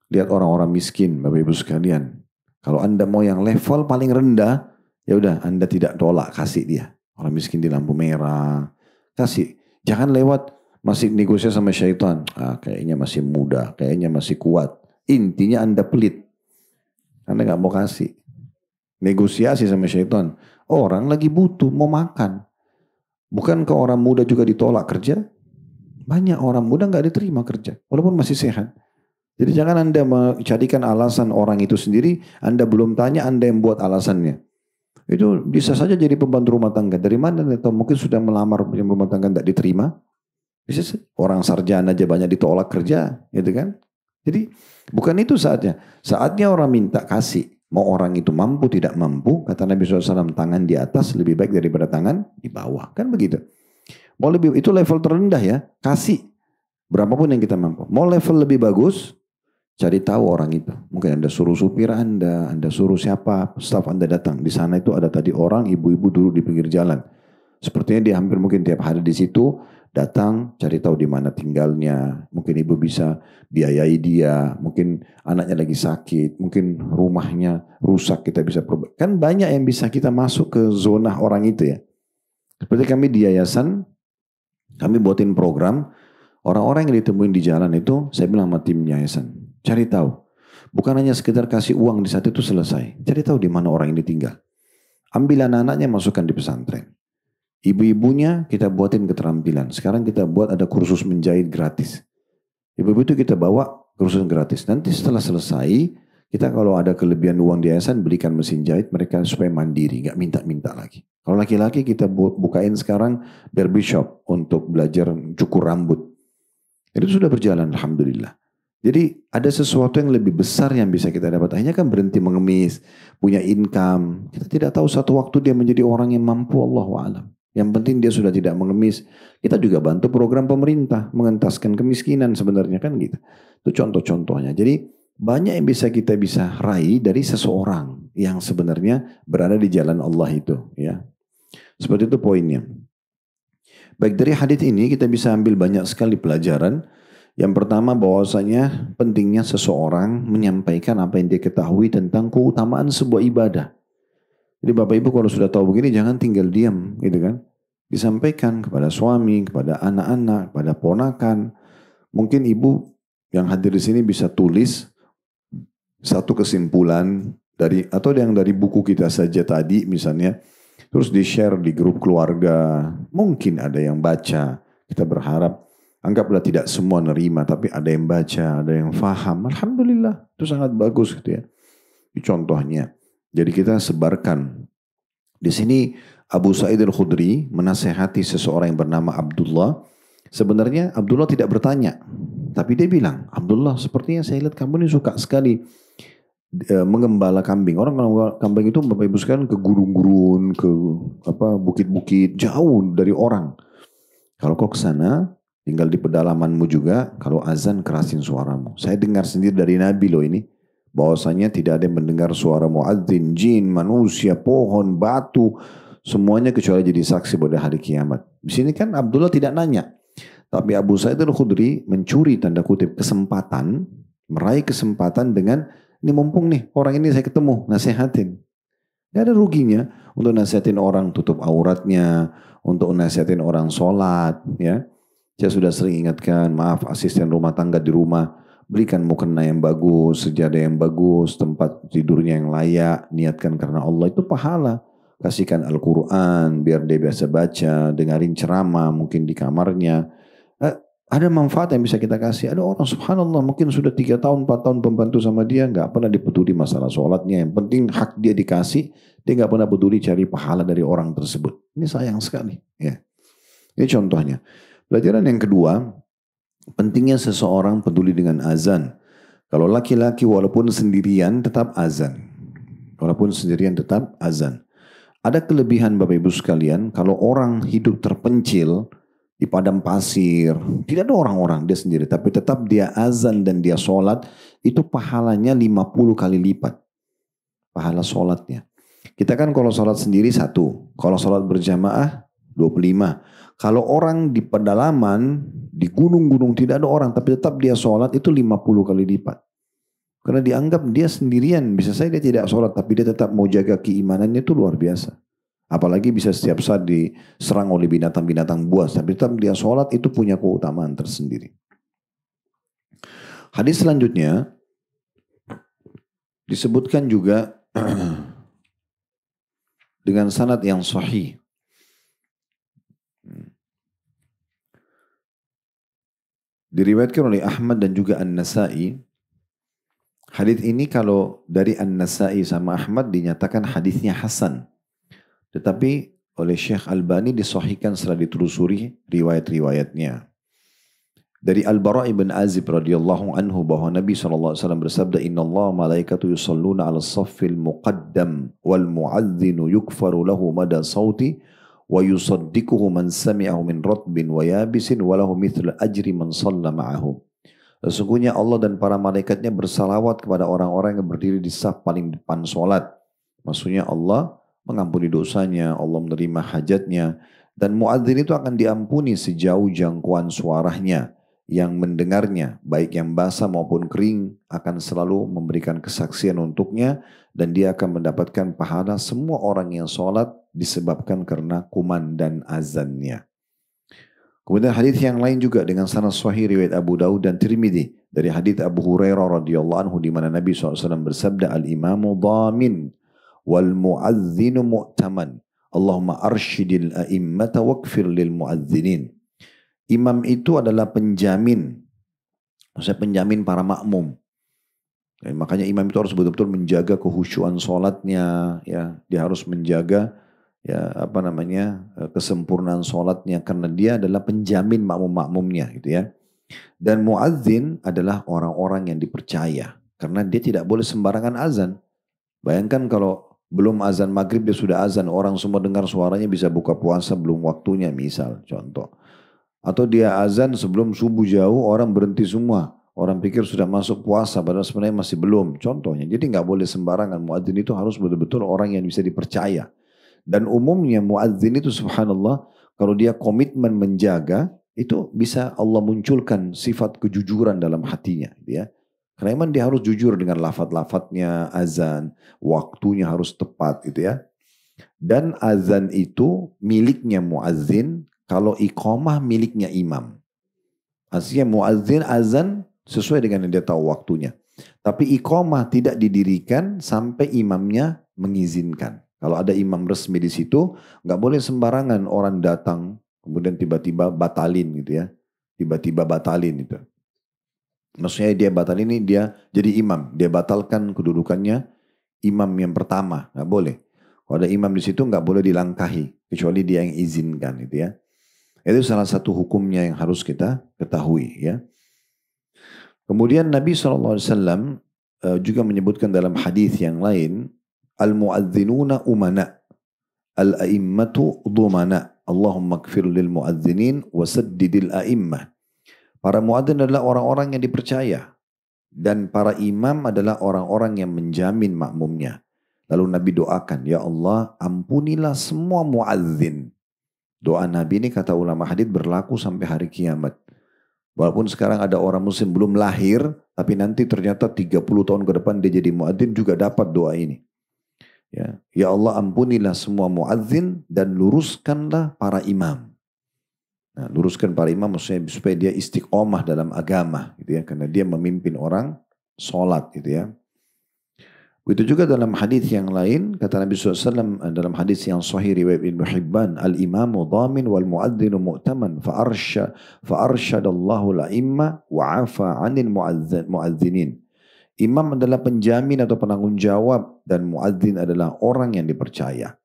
Lihat orang-orang miskin, Bapak Ibu sekalian. Kalau Anda mau yang level paling rendah, ya udah Anda tidak tolak, kasih dia. Orang miskin di lampu merah, kasih. Jangan lewat masih negosiasi sama syaitan. Kayaknya masih muda, kayaknya masih kuat. Intinya Anda pelit. Anda nggak mau kasih. Negosiasi sama syaitan. Orang lagi butuh, mau makan. Bukankah orang muda juga ditolak kerja? Banyak orang muda nggak diterima kerja, walaupun masih sehat. Jadi jangan Anda mencarikan alasan orang itu sendiri, Anda belum tanya, Anda yang buat alasannya. Itu bisa saja jadi pembantu rumah tangga. Dari mana? Atau mungkin sudah melamar rumah tangga tidak diterima. Bisa orang sarjana aja banyak ditolak kerja, gitu kan? Jadi bukan itu saatnya. Saatnya orang minta kasih. Mau orang itu mampu tidak mampu, kata Nabi SAW, tangan di atas lebih baik daripada tangan di bawah. Kan begitu. Mau lebih, itu level terendah ya, kasih. Berapapun yang kita mampu. Mau level lebih bagus, cari tahu orang itu. Mungkin Anda suruh supir Anda suruh siapa, staf Anda datang. Di sana itu ada tadi orang, ibu-ibu duduk di pinggir jalan. Sepertinya dia hampir mungkin tiap hari di situ, datang cari tahu di mana tinggalnya. Mungkin ibu bisa biayai dia, mungkin anaknya lagi sakit, mungkin rumahnya rusak, kita bisa perbaiki. Kan banyak yang bisa kita masuk ke zona orang itu ya. Seperti kami di yayasan, kami buatin program, orang-orang yang ditemuin di jalan itu, saya bilang sama tim yayasan, cari tahu. Bukan hanya sekedar kasih uang di saat itu selesai. Cari tahu di mana orang ini tinggal. Ambil anak-anaknya, masukkan di pesantren. Ibu-ibunya kita buatin keterampilan. Sekarang kita buat ada kursus menjahit gratis. Ibu-ibu itu kita bawa kursus gratis. Nanti setelah selesai, kita kalau ada kelebihan uang di yayasan, belikan mesin jahit mereka supaya mandiri, nggak minta-minta lagi. Kalau laki-laki kita bukain sekarang barbershop untuk belajar cukur rambut. Itu sudah berjalan, alhamdulillah. Jadi ada sesuatu yang lebih besar yang bisa kita dapat. Hanya kan berhenti mengemis, punya income. Kita tidak tahu satu waktu dia menjadi orang yang mampu, Allahu a'lam. Yang penting dia sudah tidak mengemis. Kita juga bantu program pemerintah mengentaskan kemiskinan sebenarnya kan gitu. Itu contoh-contohnya. Jadi banyak yang kita bisa raih dari seseorang yang sebenarnya berada di jalan Allah itu. Ya, seperti itu poinnya. Baik, dari hadits ini kita bisa ambil banyak sekali pelajaran. Yang pertama bahwasanya pentingnya seseorang menyampaikan apa yang dia ketahui tentang keutamaan sebuah ibadah. Jadi Bapak Ibu kalau sudah tahu begini jangan tinggal diam gitu kan. Disampaikan kepada suami, kepada anak-anak, kepada ponakan. Mungkin ibu yang hadir di sini bisa tulis satu kesimpulan dari atau yang dari buku kita saja tadi misalnya. Terus di-share di grup keluarga. Mungkin ada yang baca. Kita berharap anggaplah tidak semua nerima tapi ada yang baca, ada yang faham. Alhamdulillah, itu sangat bagus gitu ya. Ini contohnya. Jadi kita sebarkan. Di sini Abu Sa'id Al-Khudri menasehati seseorang yang bernama Abdullah. Sebenarnya Abdullah tidak bertanya. Tapi dia bilang, Abdullah sepertinya saya lihat kamu ini suka sekali mengembala kambing. Orang kalau kambing itu Bapak Ibu sekalian ke gurun-gurun, ke bukit-bukit, jauh dari orang. Kalau kau ke sana, tinggal di pedalamanmu juga, kalau azan kerasin suaramu. Saya dengar sendiri dari Nabi loh ini. Bahwasanya tidak ada yang mendengar suara muadzin, jin, manusia, pohon, batu, semuanya kecuali jadi saksi pada hari kiamat. Di sini kan Abdullah tidak nanya, tapi Abu Sa'id Al-Khudri mencuri tanda kutip kesempatan, meraih kesempatan dengan ini mumpung nih orang ini saya ketemu, nasihatin. Gak ada ruginya untuk nasihatin orang tutup auratnya, untuk nasihatin orang sholat, ya. Saya sudah sering ingatkan, maaf asisten rumah tangga di rumah. Berikan mukena yang bagus, sejadah yang bagus, tempat tidurnya yang layak, niatkan karena Allah itu pahala. Kasihkan Al-Quran, biar dia biasa baca, dengarin ceramah mungkin di kamarnya. Ada manfaat yang bisa kita kasih. Ada orang subhanallah mungkin sudah 3 tahun, 4 tahun pembantu sama dia, gak pernah dipeduli masalah sholatnya. Yang penting hak dia dikasih, dia gak pernah peduli cari pahala dari orang tersebut. Ini sayang sekali. Ya. Ini contohnya. Pelajaran yang kedua, pentingnya seseorang peduli dengan azan. Kalau laki-laki walaupun sendirian tetap azan. Walaupun sendirian tetap azan. Ada kelebihan Bapak Ibu sekalian, kalau orang hidup terpencil di padang pasir, tidak ada orang-orang, dia sendiri. Tapi tetap dia azan dan dia sholat, itu pahalanya 50 kali lipat. Pahala sholatnya. Kita kan kalau sholat sendiri 1, kalau sholat berjamaah 25. Kalau orang di pedalaman, di gunung-gunung tidak ada orang, tapi tetap dia sholat itu 50 kali lipat. Karena dianggap dia sendirian, bisa saja dia tidak sholat, tapi dia tetap mau jaga keimanannya itu luar biasa. Apalagi bisa setiap saat diserang oleh binatang-binatang buas, tapi tetap dia sholat itu punya keutamaan tersendiri. Hadis selanjutnya disebutkan juga dengan sanad yang sahih. Diriwayatkan oleh Ahmad dan juga An-Nasai. Hadis ini kalau dari An-Nasai sama Ahmad dinyatakan hadisnya hasan. Tetapi oleh Syekh Albani disahihkan setelah ditelusuri riwayat-riwayatnya. Dari Al-Bara' ibn Azib radhiyallahu anhu bahwa Nabi SAW bersabda, Inna Allah malaikatu yusalluna ala saffil muqaddam wal mu'adzinu yukfaru lahu mada sawti wa yusaddiquhu man sami'ahu min ratbin wa yabisin wa lahu mithla ajri man salla ma'ahu. Sesungguhnya Allah dan para malaikatnya bersalawat kepada orang-orang yang berdiri di saf paling depan solat. Maksudnya Allah mengampuni dosanya, Allah menerima hajatnya, dan muadzin itu akan diampuni sejauh jangkauan suaranya. Yang mendengarnya, baik yang basah maupun kering, akan selalu memberikan kesaksian untuknya, dan dia akan mendapatkan pahala semua orang yang sholat disebabkan karena kumandan azannya. Kemudian hadis yang lain juga dengan sanad sahih riwayat Abu Daud dan Tirmidzi dari hadis Abu Hurairah radhiyallahu anhu di mana Nabi SAW bersabda, Al-imamu dhamin wal muadzinu mu'taman. Allahumma arsyidil a'immata wakfir lil muadzinin. Imam itu adalah penjamin, maksudnya penjamin para makmum. Ya, makanya imam itu harus betul-betul menjaga kehusyuan sholatnya, ya, dia harus menjaga kesempurnaan sholatnya karena dia adalah penjamin makmum-makmumnya, gitu ya. Dan muadzin adalah orang-orang yang dipercaya karena dia tidak boleh sembarangan azan. Bayangkan kalau belum azan maghrib dia sudah azan, orang semua dengar suaranya bisa buka puasa belum waktunya, misal contoh. Atau dia azan sebelum subuh jauh, orang berhenti semua. Orang pikir sudah masuk puasa, padahal sebenarnya masih belum. Contohnya, jadi nggak boleh sembarangan. Muadzin itu harus betul-betul orang yang bisa dipercaya. Dan umumnya muadzin itu subhanallah, kalau dia komitmen menjaga, itu bisa Allah munculkan sifat kejujuran dalam hatinya. Ya. Karena memang dia harus jujur dengan lafaz-lafaznya, azan, waktunya harus tepat. Gitu ya. Dan azan itu miliknya muadzin, kalau iqamah miliknya imam. Artinya muadzin azan sesuai dengan yang dia tahu waktunya. Tapi iqamah tidak didirikan sampai imamnya mengizinkan. Kalau ada imam resmi di situ, nggak boleh sembarangan orang datang kemudian tiba-tiba batalin gitu ya. Tiba-tiba batalin itu. Maksudnya dia batalin ini dia jadi imam, dia batalkan kedudukannya imam yang pertama, nggak boleh. Kalau ada imam di situ nggak boleh dilangkahi kecuali dia yang izinkan gitu ya. Itu salah satu hukumnya yang harus kita ketahui ya. Kemudian Nabi SAW juga menyebutkan dalam hadis yang lain, Al-mu'adzinuna umana, al-a'immatu dhumana, Allahumma kfir lil mu'adzinin wa saddidil a'immah. Para muadzin adalah orang-orang yang dipercaya. Dan para imam adalah orang-orang yang menjamin makmumnya. Lalu Nabi doakan, Ya Allah ampunilah semua muadzin. Doa Nabi ini kata ulama hadits berlaku sampai hari kiamat. Walaupun sekarang ada orang muslim belum lahir, tapi nanti ternyata 30 tahun ke depan dia jadi muadzin juga dapat doa ini. Ya Allah ampunilah semua muadzin dan luruskanlah para imam. Nah, luruskan para imam maksudnya supaya dia istiqomah dalam agama gitu ya, karena dia memimpin orang sholat gitu ya. Begitu juga dalam hadis yang lain, kata Nabi SAW dalam hadis yang sahih riwayat Ibnu Hibban, Al-imamu dhamin wal muadzinu mu'taman fa'arsyadallahu la'imma wa'afa 'anil muadzinin. Imam adalah penjamin atau penanggung jawab dan muadzin adalah orang yang dipercaya.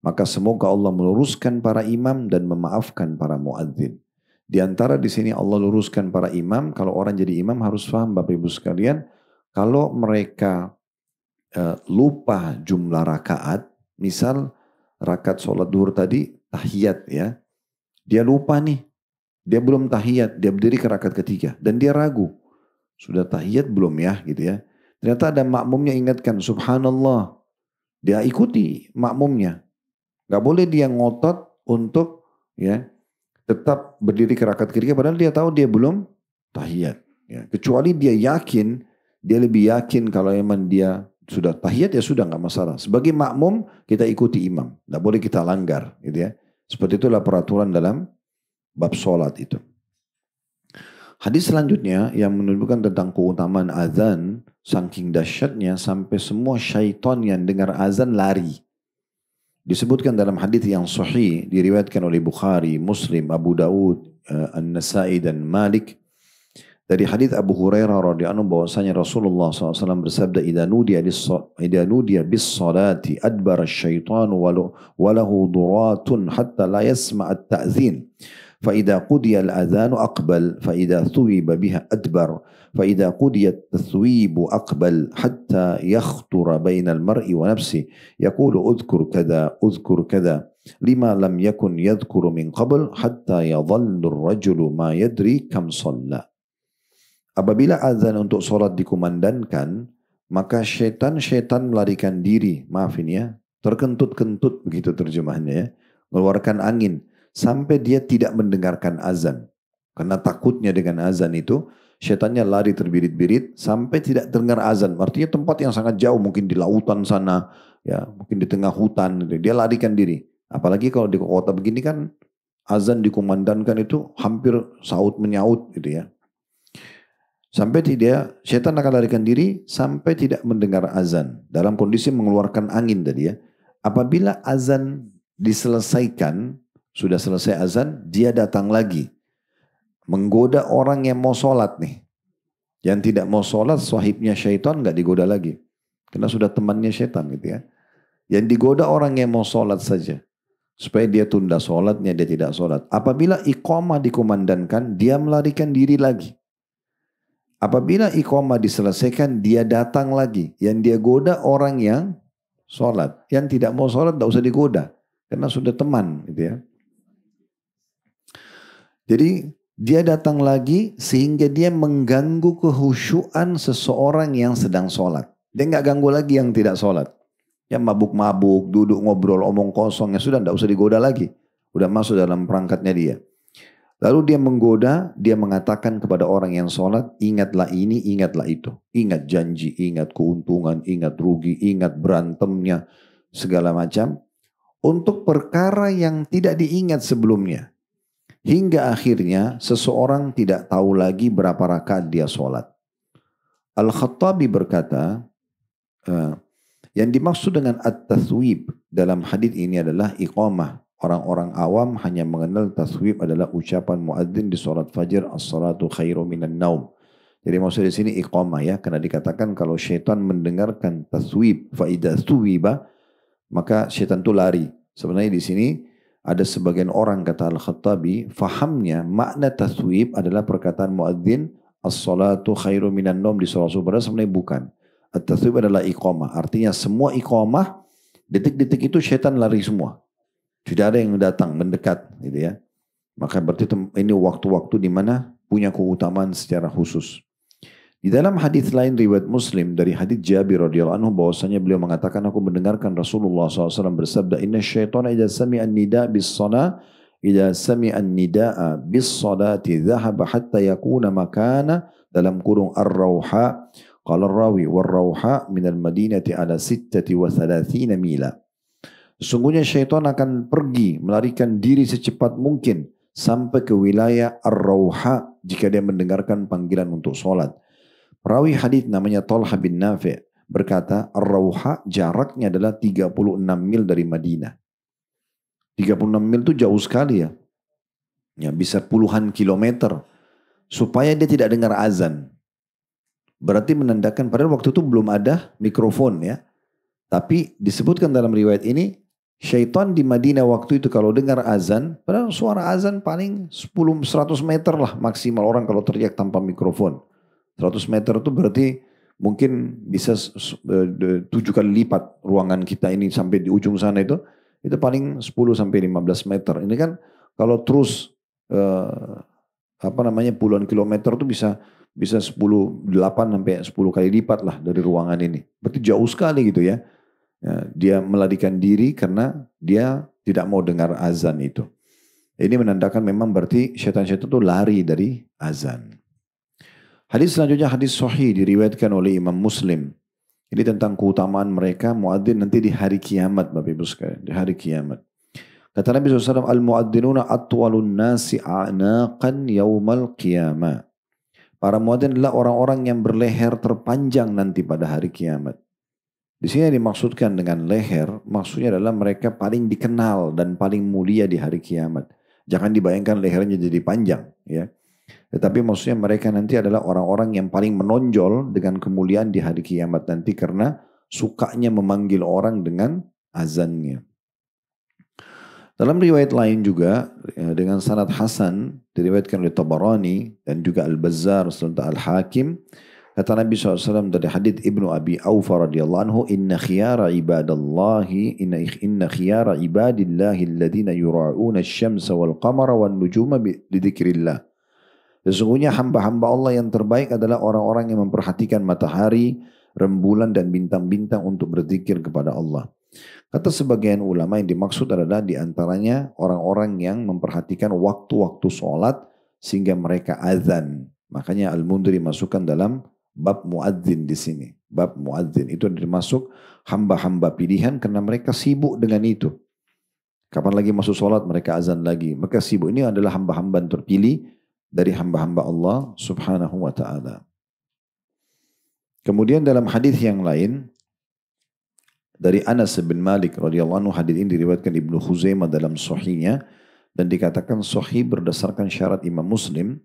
Maka semoga Allah meluruskan para imam dan memaafkan para muadzin. Di antara di sini Allah luruskan para imam, kalau orang jadi imam harus paham Bapak Ibu sekalian, kalau mereka lupa jumlah rakaat, misal rakaat sholat duhur tadi tahiyat ya, dia lupa nih, dia belum tahiyat, dia berdiri ke rakaat ketiga dan dia ragu, sudah tahiyat belum ya gitu ya, ternyata ada makmumnya ingatkan subhanallah, dia ikuti makmumnya. Gak boleh dia ngotot untuk ya tetap berdiri ke rakaat ketiga padahal dia tahu dia belum tahiyat. Ya. Kecuali dia yakin, dia lebih yakin kalau emang dia sudah tahiyat ya sudah nggak masalah. Sebagai makmum kita ikuti imam, nggak boleh kita langgar, gitu ya. Seperti itulah peraturan dalam bab sholat itu. Hadis selanjutnya yang menunjukkan tentang keutamaan azan, saking dahsyatnya sampai semua syaitan yang dengar azan lari. Disebutkan dalam hadis yang sahih diriwayatkan oleh Bukhari, Muslim, Abu Daud, An-Nasai dan Malik dari hadis Abu Hurairah radhiyallahu anhu bahwasanya Rasulullah SAW bersabda idza nudiya bis salati adbara asy-syaitanu wa lahu duratun hatta la yasma' at-ta'zin fa idza qudiya al-adhan aqbal fa idza thuwiba biha adbar فإذا قضي التثويب أقبل حتى يخطر بين المرء ونفسه يقول أذكر كذا لما لم يكن يذكر من قبل حتى يظل الرجل ما يدري كم صلى. Apabila azan untuk sholat dikumandangkan, maka syaitan melarikan diri, maafin ya, terkentut-kentut begitu terjemahannya ya, mengeluarkan angin sampai dia tidak mendengarkan azan. Karena takutnya dengan azan itu, syaitannya lari terbirit-birit sampai tidak dengar azan. Artinya tempat yang sangat jauh, mungkin di lautan sana, ya, mungkin di tengah hutan, gitu. Dia larikan diri. Apalagi kalau di kota begini kan azan dikumandangkan itu hampir saut menyaut, gitu ya. Sampai syaitan akan larikan diri sampai tidak mendengar azan dalam kondisi mengeluarkan angin tadi ya. Apabila azan diselesaikan, sudah selesai azan, dia datang lagi. Menggoda orang yang mau sholat nih. Yang tidak mau sholat, sahibnya syaitan nggak digoda lagi. Karena sudah temannya syaitan gitu ya. Yang digoda orang yang mau sholat saja. Supaya dia tunda sholatnya, dia tidak sholat. Apabila iqamah dikumandangkan, dia melarikan diri lagi. Apabila iqamah diselesaikan, dia datang lagi. Yang dia goda orang yang sholat. Yang tidak mau sholat, tidak usah digoda. Karena sudah teman gitu ya. Jadi, dia datang lagi sehingga dia mengganggu kehusyuan seseorang yang sedang sholat. Dia nggak ganggu lagi yang tidak sholat. Yang mabuk-mabuk, duduk ngobrol, omong kosong, ya sudah nggak usah digoda lagi. Udah masuk dalam perangkatnya dia. Lalu dia menggoda, dia mengatakan kepada orang yang sholat, ingatlah ini, ingatlah itu. Ingat janji, ingat keuntungan, ingat rugi, ingat berantemnya, segala macam. Untuk perkara yang tidak diingat sebelumnya. Hingga akhirnya seseorang tidak tahu lagi berapa rakaat dia sholat. Al-Khattabi berkata, yang dimaksud dengan at-tathwib dalam hadis ini adalah iqamah. Orang-orang awam hanya mengenal tathwib adalah ucapan muadzin di sholat fajar, as-salatu khairu minan naum. Jadi maksud di sini iqamah ya, karena dikatakan kalau syaitan mendengarkan tathwib, fa idza thuwiba, maka syaitan itu lari. Sebenarnya di sini ada sebagian orang kata Al-Khattabi, fahamnya makna tathwib adalah perkataan muadzin as-salatu khairu minan naum di sholat subuh. Sebenarnya bukan. At-tathwib adalah iqamah. Artinya semua iqamah, detik-detik itu syaitan lari semua. Tidak ada yang datang mendekat, gitu ya. Maka berarti ini waktu-waktu di mana punya keutamaan secara khusus. Di dalam hadis lain riwayat Muslim dari hadis Jabir radhiyallahu anhu bahwasanya beliau mengatakan aku mendengarkan Rasulullah SAW bersabda inna syaitana idza sami'a an-nida bis-shalah idza sami'a an-nidaa bis-salati dhahaba hatta yakuna makana dalam kurung ar-rauha qala ar-rawi war-rauha min al-madinati ala 36 mila. Sesungguhnya syaitan akan pergi melarikan diri secepat mungkin sampai ke wilayah ar-rauha jika dia mendengarkan panggilan untuk sholat. Perawi hadis namanya Talha bin Nafi' berkata, Ar-Rauha jaraknya adalah 36 mil dari Madinah. 36 mil itu jauh sekali ya. Ya bisa puluhan kilometer. Supaya dia tidak dengar azan. Berarti menandakan, padahal waktu itu belum ada mikrofon ya. Tapi disebutkan dalam riwayat ini, syaitan di Madinah waktu itu kalau dengar azan, padahal suara azan paling 100 meter lah maksimal orang kalau teriak tanpa mikrofon. 100 meter itu berarti mungkin bisa 7 kali lipat ruangan kita ini sampai di ujung sana itu paling 10 sampai 15 meter. Ini kan kalau terus puluhan kilometer itu bisa 8 sampai 10 kali lipat lah dari ruangan ini. Berarti jauh sekali gitu ya. Ya, dia melarikan diri karena dia tidak mau dengar azan itu. Ini menandakan memang berarti syaitan-syaitan itu lari dari azan. Hadis selanjutnya hadis sahih diriwayatkan oleh Imam Muslim. Ini tentang keutamaan mereka muadzin nanti di hari kiamat, Bapak Ibu sekalian, di hari kiamat. Kata Nabi SAW, al-muadzzinuna atwalun nasi a'naqan yaumal qiyamah. Para muadzin adalah orang-orang yang berleher terpanjang nanti pada hari kiamat. Di sini yang dimaksudkan dengan leher, maksudnya adalah mereka paling dikenal dan paling mulia di hari kiamat. Jangan dibayangkan lehernya jadi panjang, ya. Tetapi maksudnya mereka nanti adalah orang-orang yang paling menonjol dengan kemuliaan di hari kiamat nanti karena sukanya memanggil orang dengan azannya. Dalam riwayat lain juga dengan sanad hasan diriwayatkan oleh Tabarani dan juga Al-Bazzar serta Al-Hakim, kata Nabi SAW dari hadits Ibnu Abi Aufa radhiyallahu anhu, inna khiyara ibadillahi alladhina yura'una asy-syamsa wal qamara wan nujuma bidzikrillah. Sesungguhnya hamba-hamba Allah yang terbaik adalah orang-orang yang memperhatikan matahari, rembulan dan bintang-bintang untuk berzikir kepada Allah. Kata sebagian ulama yang dimaksud adalah diantaranya orang-orang yang memperhatikan waktu-waktu sholat sehingga mereka azan. Makanya Al-Mundhiri masukkan dalam bab muadzin di sini. Bab muadzin itu dimasuk hamba-hamba pilihan karena mereka sibuk dengan itu. Kapan lagi masuk sholat mereka azan lagi. Mereka sibuk. Ini adalah hamba-hamba yang terpilih dari hamba-hamba Allah subhanahu wa ta'ala. Kemudian dalam hadis yang lain dari Anas bin Malik radhiyallahu anhu, hadis ini diriwayatkan Ibnu Khuzaimah dalam sahihnya dan dikatakan sahih berdasarkan syarat Imam Muslim.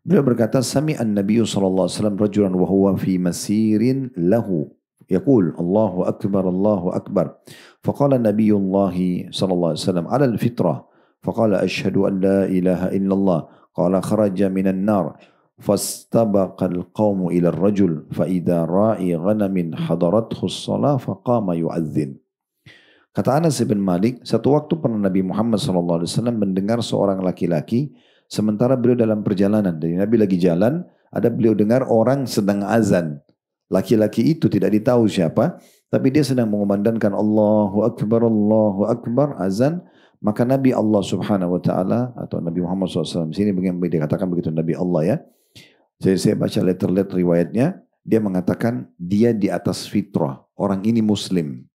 Beliau berkata, sami'an Nabi sallallahu alaihi wasallam rajulan wa huwa fi masirin lahu yaqul Allahu akbar. Faqala Nabiyullah sallallahu alaihi wasallam ala al-fitrah. Faqala ashhadu an la ilaha illallah. Qala kharaja minan nar. فاستبق القوم إلى الرجل فإذا راعي غنم حضرته الصلاة فقام يؤذن. Kata Anas bin Malik, satu waktu pernah Nabi Muhammad SAW mendengar seorang laki-laki sementara beliau dalam perjalanan. Jadi Nabi lagi jalan, ada beliau dengar orang sedang azan. Laki-laki itu tidak ditahu siapa, tapi dia sedang mengumandangkan Allahu Akbar, azan. Maka Nabi Allah Subhanahu Wa Taala atau Nabi Muhammad SAW, sini bagaimana dikatakan begitu Nabi Allah ya. Saya baca letter riwayatnya, dia mengatakan dia di atas fitrah, orang ini muslim.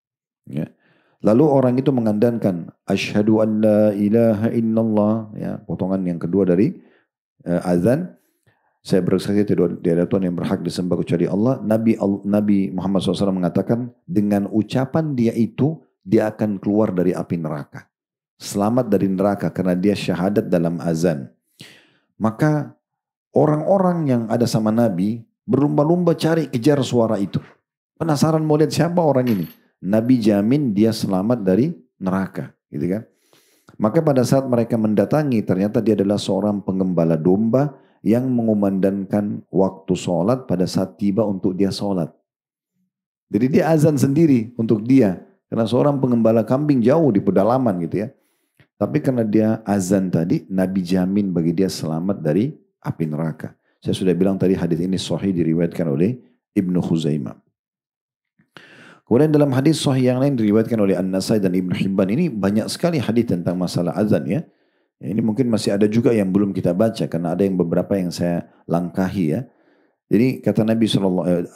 Ya. Lalu orang itu mengandalkan asyhadu an la ilaha illallah, ya, potongan yang kedua dari azan. Saya bersaksi tidak ada Tuhan yang berhak disembah kecuali Allah. Nabi Muhammad SAW mengatakan dengan ucapan dia itu dia akan keluar dari api neraka. Selamat dari neraka karena dia syahadat dalam azan. Maka orang-orang yang ada sama Nabi berlumba-lumba cari kejar suara itu. Penasaran mau lihat siapa orang ini. Nabi jamin dia selamat dari neraka, gitu kan? Maka pada saat mereka mendatangi ternyata dia adalah seorang pengembala domba yang mengumandangkan waktu sholat pada saat tiba untuk dia sholat. Jadi dia azan sendiri untuk dia. Karena seorang pengembala kambing jauh di pedalaman gitu ya. Tapi karena dia azan tadi, Nabi jamin bagi dia selamat dari api neraka. Saya sudah bilang tadi hadis ini sahih diriwayatkan oleh Ibnu Khuzaimah. Kemudian dalam hadis sahih yang lain diriwayatkan oleh An-Nasai dan Ibnu Hibban, ini banyak sekali hadis tentang masalah azan ya. Ini mungkin masih ada juga yang belum kita baca karena ada yang beberapa yang saya langkahi ya. Jadi kata Nabi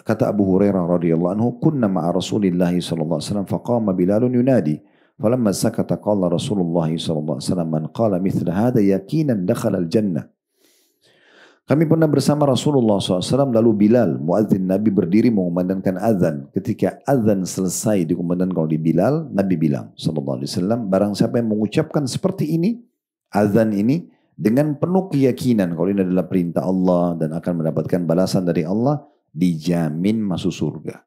kata Abu Hurairah radhiyallahu anhu, kunna ma'a Rasulillah sallallahu alaihi wasallam faqama Bilalun yunadi. Falamma sakata qala Rasulullah sallallahu alaihi wasallam man qala mithla hadha yaqinan dakhala al-jannah. Kami pernah bersama Rasulullah SAW, lalu Bilal, muadzin Nabi berdiri mengumandangkan azan. Ketika azan selesai dikumandangkan oleh Bilal, Nabi bilang SAW, barang siapa yang mengucapkan seperti ini, azan ini, dengan penuh keyakinan, kalau ini adalah perintah Allah dan akan mendapatkan balasan dari Allah, dijamin masuk surga.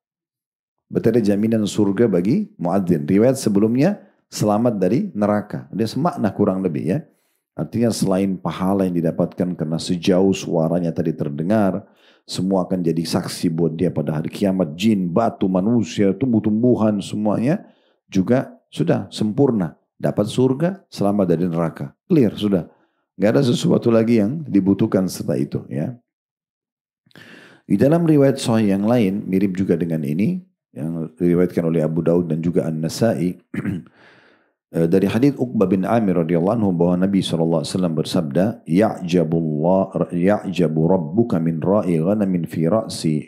Berarti ada jaminan surga bagi muadzin. Riwayat sebelumnya, selamat dari neraka. Dia semakna kurang lebih ya. Artinya selain pahala yang didapatkan karena sejauh suaranya tadi terdengar, semua akan jadi saksi buat dia pada hari kiamat. Jin, batu, manusia, tumbuh-tumbuhan semuanya juga sudah sempurna. Dapat surga, selamat dari neraka. Clear, sudah. Gak ada sesuatu lagi yang dibutuhkan setelah itu. Ya. Di dalam riwayat sahih yang lain, mirip juga dengan ini, yang diriwayatkan oleh Abu Daud dan juga An-Nasa'i dari hadits Uqbah bin Amir radhiyallahu anhu bahwa Nabi SAW bersabda, ya'jabu rabbuka min ra'i ghanamin fi ra'si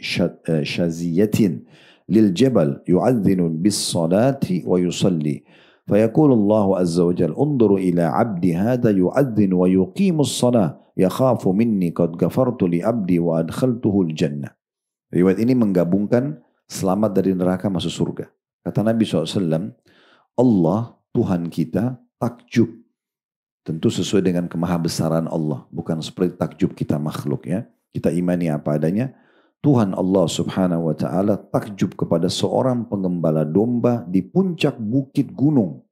shaziyatin lil jabal yu'adhdhinu bis salati wa yusalli فيقول الله عز وجل انظروا إلى عبدي هذا يؤذن ويقيم الصلاة يخاف مني قد غفرت لعبدي وأدخلته الجنة. Riwayat ini menggabungkan selamat dari neraka masuk surga. Kata Nabi SAW, Allah Tuhan kita takjub. Tentu sesuai dengan kemahabesaran Allah. Bukan seperti takjub kita makhluk ya. Kita imani apa adanya. Tuhan Allah subhanahu wa ta'ala takjub kepada seorang pengembala domba di puncak bukit gunung.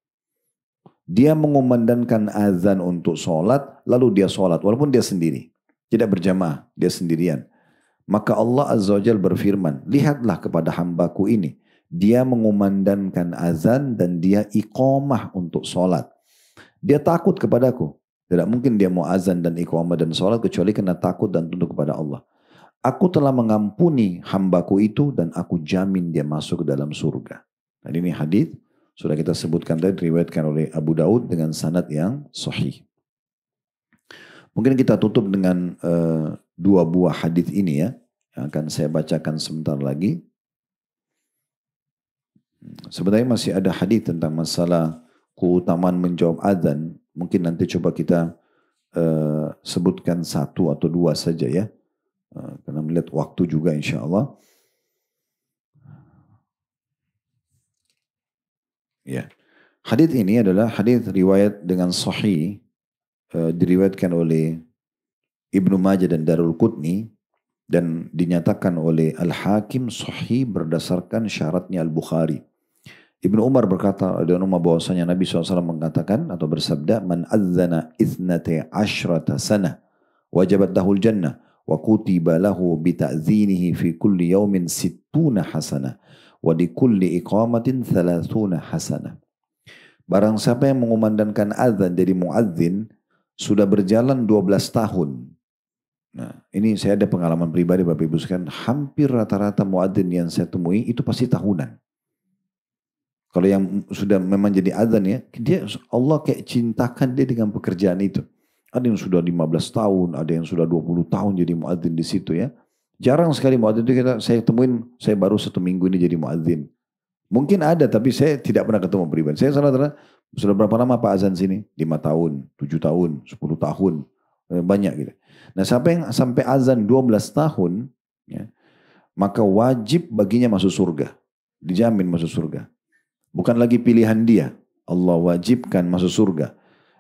Dia mengumandangkan azan untuk sholat, lalu dia sholat. Walaupun dia sendiri. Tidak berjamaah, dia sendirian. Maka Allah azza wa jalla berfirman, lihatlah kepada hambaku ini. Dia mengumandangkan azan dan dia iqamah untuk sholat. Dia takut kepadaku. Tidak mungkin dia mau azan dan iqamah dan sholat kecuali karena takut dan tunduk kepada Allah. Aku telah mengampuni hambaku itu dan aku jamin dia masuk ke dalam surga. Dan ini hadis sudah kita sebutkan tadi diriwayatkan oleh Abu Daud dengan sanad yang sahih. Mungkin kita tutup dengan dua buah hadis ini ya, yang akan saya bacakan sebentar lagi. Sebenarnya masih ada hadis tentang masalah keutamaan menjawab azan. Mungkin nanti coba kita sebutkan satu atau dua saja ya. Karena melihat waktu juga insya Allah. Ya. Hadits ini adalah hadits riwayat dengan sahih, diriwayatkan oleh Ibnu Majah dan Darul Qutni dan dinyatakan oleh Al-Hakim sahih berdasarkan syaratnya Al-Bukhari. Ibnu Umar berkata dari Umar bahwasanya Nabi SAW mengatakan atau bersabda, man adzana ithnata asyrata sana wajabat lahul jannah wa kutiba lahu bita'zinihi fi kulli yawmin 60 hasanah wa di kulli iqamatin 30 hasanah. Barang siapa yang mengumandangkan azan jadi muadzin sudah berjalan 12 tahun. Nah, ini saya ada pengalaman pribadi Bapak Ibu sekalian, hampir rata-rata muadzin yang saya temui itu pasti tahunan. Kalau yang sudah memang jadi azan ya, dia Allah kayak cintakan dia dengan pekerjaan itu. Ada yang sudah 15 tahun, ada yang sudah 20 tahun jadi muadzin di situ ya. Jarang sekali muadzin itu saya temuin, saya baru 1 minggu ini jadi muadzin. Mungkin ada tapi saya tidak pernah ketemu pribadi. Saya sudah berapa lama Pak azan sini? 5 tahun, 7 tahun, 10 tahun. Banyak gitu. Nah sampai azan 12 tahun, ya, maka wajib baginya masuk surga. Dijamin masuk surga. Bukan lagi pilihan dia. Allah wajibkan masuk surga.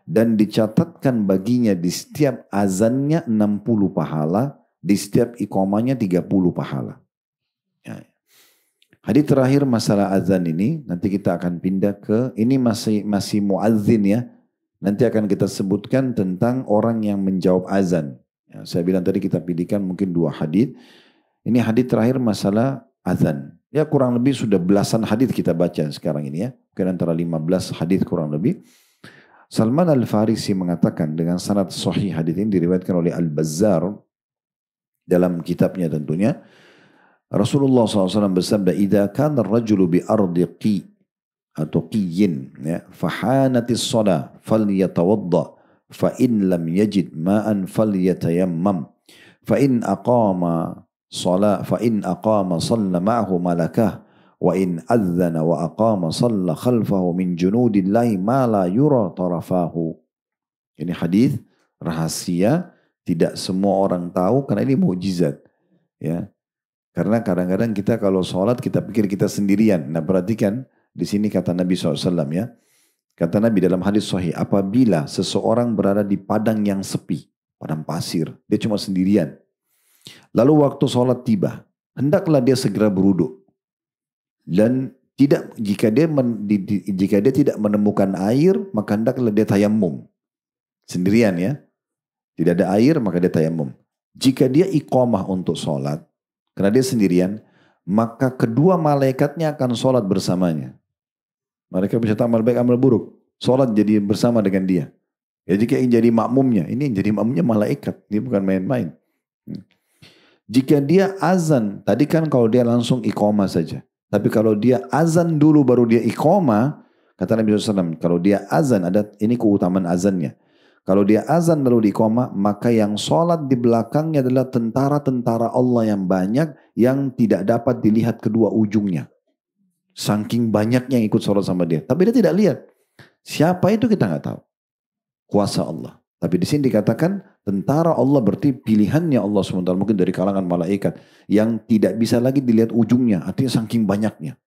Dan dicatatkan baginya di setiap azannya 60 pahala, di setiap iqamahnya 30 pahala. Ya. Hadis terakhir masalah azan ini, nanti kita akan pindah ke, ini masih muazzin ya. Nanti akan kita sebutkan tentang orang yang menjawab azan. Ya, saya bilang tadi kita pilihkan mungkin 2 hadis. Ini hadis terakhir masalah azan. Ya kurang lebih sudah belasan hadis kita baca sekarang ini ya. Mungkin antara 15 hadis kurang lebih. Salman Al-Farisi mengatakan dengan sanad sahih hadis ini diriwayatkan oleh Al-Bazzar dalam kitabnya tentunya. Rasulullah SAW bersabda, "Idza kana ar-rajulu bi ardi qi atau qiyin ya, fahanatis shalah falyatawadda fa in lam yajid ma'an falyatayammam fa in aqama shalla shalla ma'ahu malakah wa in adzana wa aqama shalla khalfahu min junudillahi ma la yura tarafahu." Ini hadis rahasia, tidak semua orang tahu karena ini mukjizat ya. Karena kadang-kadang kita kalau sholat kita pikir kita sendirian. Nah perhatikan di sini kata Nabi SAW ya. Kata Nabi dalam hadis sahih, apabila seseorang berada di padang yang sepi, padang pasir, dia cuma sendirian. Lalu waktu sholat tiba, hendaklah dia segera berwudu. Dan jika dia tidak menemukan air, maka hendaklah dia tayammum. Sendirian ya. Tidak ada air, maka dia tayammum. Jika dia iqamah untuk sholat, karena dia sendirian, maka kedua malaikatnya akan sholat bersamanya. Mereka bisa amal baik, amal buruk. Sholat jadi bersama dengan dia. Ya, jika yang jadi makmumnya, ini yang jadi makmumnya malaikat. Ini bukan main-main. Jika dia azan, tadi kan kalau dia langsung iqamah saja. Tapi kalau dia azan dulu baru dia iqamah, kata Nabi SAW, kalau dia azan, ada ini keutamaan azannya. Kalau dia azan lalu diqamah, maka yang sholat di belakangnya adalah tentara-tentara Allah yang banyak yang tidak dapat dilihat kedua ujungnya. Saking banyaknya yang ikut sholat sama dia. Tapi dia tidak lihat. Siapa itu kita nggak tahu. Kuasa Allah. Tapi di sini dikatakan tentara Allah berarti pilihannya Allah SWT mungkin dari kalangan malaikat yang tidak bisa lagi dilihat ujungnya. Artinya saking banyaknya.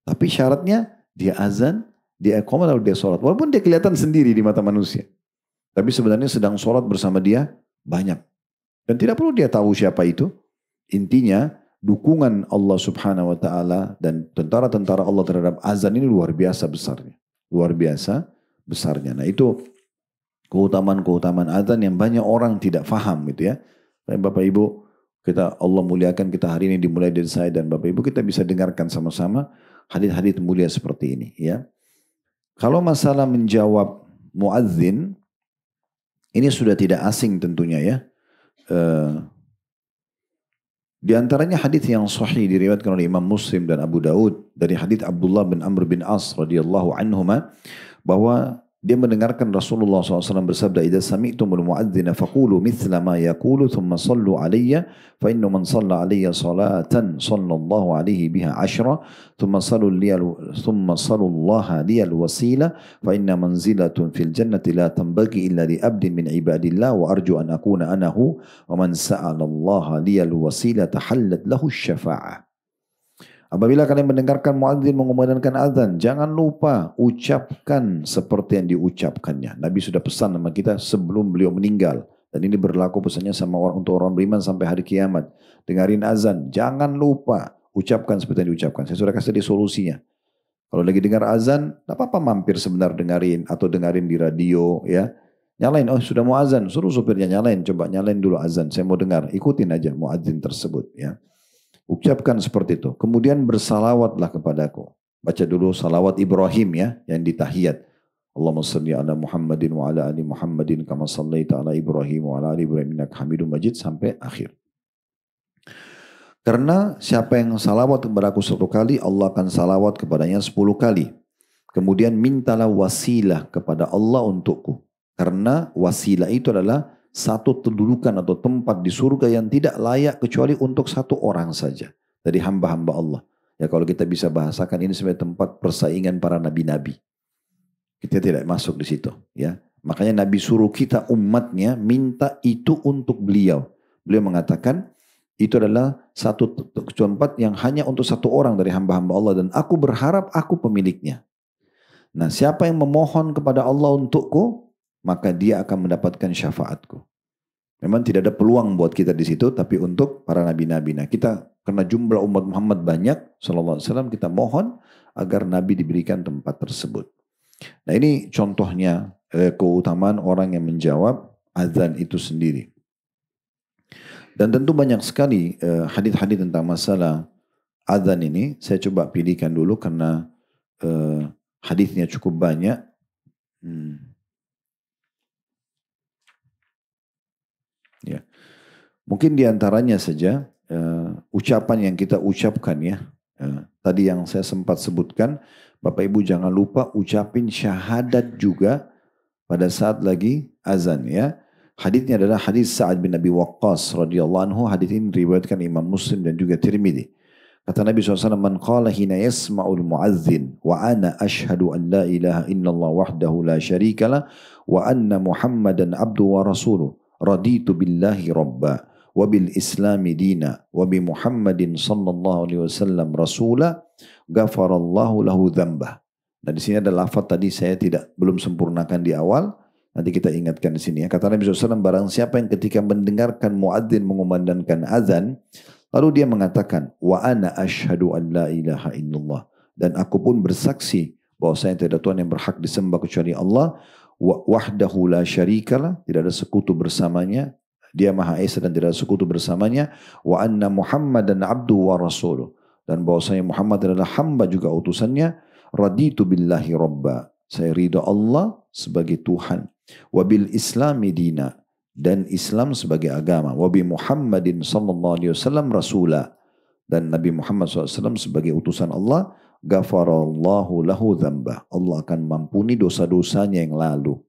Tapi syaratnya dia azan, dia iqamah lalu dia sholat. Walaupun dia kelihatan sendiri di mata manusia. Tapi sebenarnya sedang sholat bersama dia banyak. Dan tidak perlu dia tahu siapa itu. Intinya dukungan Allah Subhanahu wa Ta'ala dan tentara-tentara Allah terhadap azan ini luar biasa besarnya. Luar biasa besarnya. Nah itu keutamaan-keutamaan azan yang banyak orang tidak faham gitu ya. Bapak Ibu, Allah muliakan kita hari ini dimulai dari saya dan Bapak Ibu, kita bisa dengarkan sama-sama hadits-hadits mulia seperti ini ya. Kalau masalah menjawab muadzin, ini sudah tidak asing tentunya ya. Di antaranya hadis yang sahih diriwayatkan oleh Imam Muslim dan Abu Daud dari hadis Abdullah bin Amr bin As radhiyallahu anhuma bahwa dia mendengarkan Rasulullah SAW bersabda, "Idza sami'tumul mu'adzina faqulu mithla ma yaqulu thumma sallu alayya fa inna man shalla alayya salatan sallallahu alaihi biha 10 thumma sallu Allah liyal wasila fa inna manzilatun fil jannati la tanbaghi illa li abdin min ibadillah wa arju an akuna anahu wa man sa'ala Allah liyal wasila tahallat lahu syafa'ah." Apabila kalian mendengarkan muadzin mengumandangkan azan, jangan lupa ucapkan seperti yang diucapkannya. Nabi sudah pesan sama kita sebelum beliau meninggal. Dan ini berlaku pesannya sama untuk orang beriman sampai hari kiamat. Dengarin azan, jangan lupa ucapkan seperti yang diucapkan. Saya sudah kasih di solusinya. Kalau lagi dengar azan, tak apa-apa mampir sebentar dengarin atau dengarin di radio ya. Nyalain, oh sudah mau azan, suruh supirnya nyalain, coba nyalain dulu azan. Saya mau dengar, ikutin aja muadzin tersebut ya. Ucapkan seperti itu. Kemudian bersalawatlah kepadaku. Baca dulu salawat Ibrahim ya, yang di tahiyat. Allahumma salli ala Muhammadin wa ala ali Muhammadin kama sallaita ala Ibrahim wa ala ali Ibrahim innaka Hamidum Majid sampai akhir. Karena siapa yang salawat kepadaku 1 kali, Allah akan salawat kepadanya 10 kali. Kemudian mintalah wasilah kepada Allah untukku. Karena wasilah itu adalah satu kedudukan atau tempat di surga yang tidak layak kecuali untuk satu orang saja dari hamba-hamba Allah. Ya kalau kita bisa bahasakan ini sebagai tempat persaingan para nabi-nabi. Kita tidak masuk di situ ya. Makanya Nabi suruh kita umatnya minta itu untuk beliau. Beliau mengatakan itu adalah satu tempat yang hanya untuk satu orang dari hamba-hamba Allah dan aku berharap aku pemiliknya. Nah, siapa yang memohon kepada Allah untukku, maka dia akan mendapatkan syafaatku. Memang tidak ada peluang buat kita di situ, tapi untuk para nabi-nabi. Nah, kita karena jumlah umat Muhammad banyak, sallallahu alaihi wasallam, kita mohon agar Nabi diberikan tempat tersebut. Nah, ini contohnya keutamaan orang yang menjawab azan itu sendiri. Dan tentu banyak sekali hadis-hadis tentang masalah azan ini. Saya coba pilihkan dulu karena hadisnya cukup banyak. Ya, mungkin diantaranya saja ucapan yang kita ucapkan ya. Tadi yang saya sempat sebutkan, Bapak Ibu jangan lupa ucapin syahadat juga pada saat lagi azan ya. Hadisnya adalah hadis Sa'ad bin Abi Waqqas radhiyallahu anhu. Hadis ini diriwayatkan Imam Muslim dan juga Tirmidzi. Kata Nabi SAW, "Man qala hina yasma'ul mu'adzin wa ana ashhadu an la ilaha illallah wahdahu la syarikalah wa anna Muhammadan abdu wa rasuluh. Raditu billahi rabba wa bil islami dina wa bi Muhammadin sallallahu alaihi wasallam rasula ghafarallahu lahu dzambah." Nah di sini ada lafaz tadi saya belum sempurnakan di awal, nanti kita ingatkan di sini ya. Kata Nabi SAW, barang siapa yang ketika mendengarkan muadzin mengumandangkan azan lalu dia mengatakan wa ana asyhadu an la ilaha illallah, dan aku pun bersaksi bahwa saya tidak ada Tuhan yang berhak disembah kecuali Allah, wahdahu la syarikalah, tidak ada sekutu bersamanya, dia Maha Esa dan tidak ada sekutu bersamanya, wa anna Muhammadan abdu wa rasuluh, dan bahwasanya Muhammad adalah hamba juga utusannya, raditu billahi rabba, saya ridha Allah sebagai Tuhan, wa bil islami dina, dan Islam sebagai agama, wa bi Muhammadin sallallahu alaihi wasallam rasula, dan Nabi Muhammad SAW sebagai utusan Allah, ghafarallahu lahu dzamba. Allah akan mampuni dosa-dosanya yang lalu.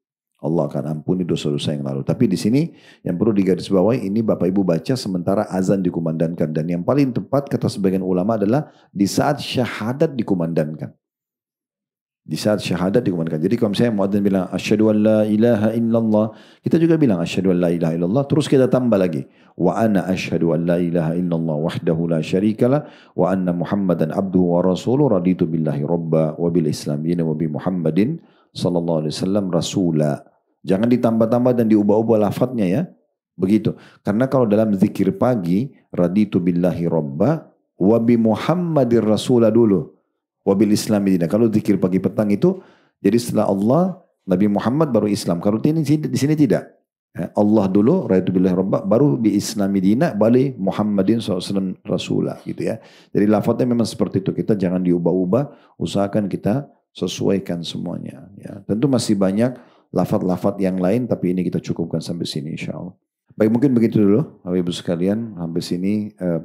Allah akan ampuni dosa-dosa yang lalu. Tapi di sini yang perlu digarisbawahi, ini Bapak Ibu baca sementara azan dikumandangkan. Dan yang paling tepat kata sebagian ulama adalah di saat syahadat dikumandangkan. Di saat syahadat dikumandangkan. Jadi kalau misalnya muadzin bilang asyhadu an la ilaha illallah, kita juga bilang asyhadu an la ilaha illallah, terus kita tambah lagi wa ana asyhadu an la ilaha illallah wahdahu la syarikalah wa anna Muhammadan abduhu wa rasuluh raditu billahi rabba wa bil islam dina wa bi Muhammadin sallallahu alaihi wasallam rasula. Jangan ditambah-tambah dan diubah-ubah lafadznya ya. Begitu. Karena kalau dalam zikir pagi, raditu billahi robba, wa bi Muhammadir rasulah dulu. Wa bil islami dina. Kalau zikir pagi petang itu, jadi setelah Allah, Nabi Muhammad baru Islam. Kalau di sini tidak. Allah dulu, raditu billahi robba, baru bi islami dina, balik Muhammadin SAW rasulah. Gitu ya. Jadi lafadznya memang seperti itu. Kita jangan diubah-ubah, usahakan kita sesuaikan semuanya. Ya. Tentu masih banyak lafaz-lafaz yang lain, tapi ini kita cukupkan sampai sini insyaAllah. Baik, mungkin begitu dulu Bapak Ibu sekalian. Sampai sini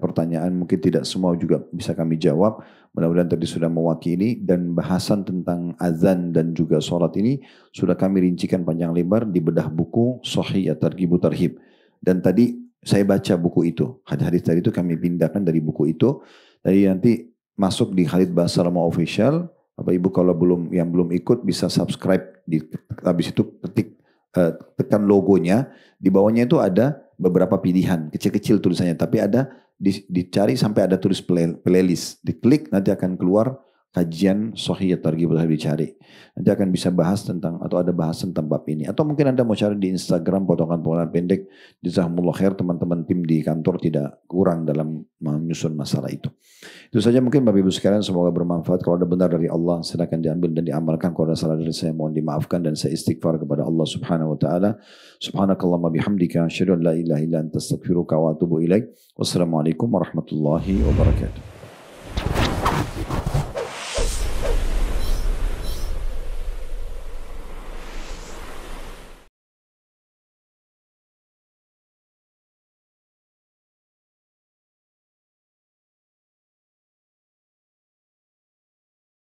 pertanyaan mungkin tidak semua juga bisa kami jawab. Mudah-mudahan tadi sudah mewakili, dan bahasan tentang azan dan juga sholat ini sudah kami rincikan panjang lebar di bedah buku Shahih At-Targhib Tarhib. Dan tadi saya baca buku itu. Hadis-hadis tadi itu kami pindahkan dari buku itu. Jadi nanti masuk di Khalid Basalamah Official. Bapak Ibu kalau yang belum ikut bisa subscribe, habis itu tekan logonya, di bawahnya itu ada beberapa pilihan, kecil-kecil tulisannya, tapi ada dicari sampai ada tulis playlist, diklik nanti akan keluar kajian Shahih At-Targhib Tarhib, dicari. Nanti akan bisa bahas tentang, atau ada bahas tentang bab ini. Atau mungkin Anda mau cari di Instagram potongan-potongan pendek. Jazakumullah khair, teman-teman tim di kantor tidak kurang dalam menyusun masalah itu. Itu saja mungkin Bapak Ibu sekalian, semoga bermanfaat. Kalau ada benar dari Allah silakan diambil dan diamalkan. Kalau ada salah dari saya mohon dimaafkan, dan saya istighfar kepada Allah Subhanahu wa taala. Subhanakallahumma bihamdika asyhadu an la ilaha illa anta astaghfiruka wa atubu ilaik. Wassalamualaikum warahmatullahi wabarakatuh.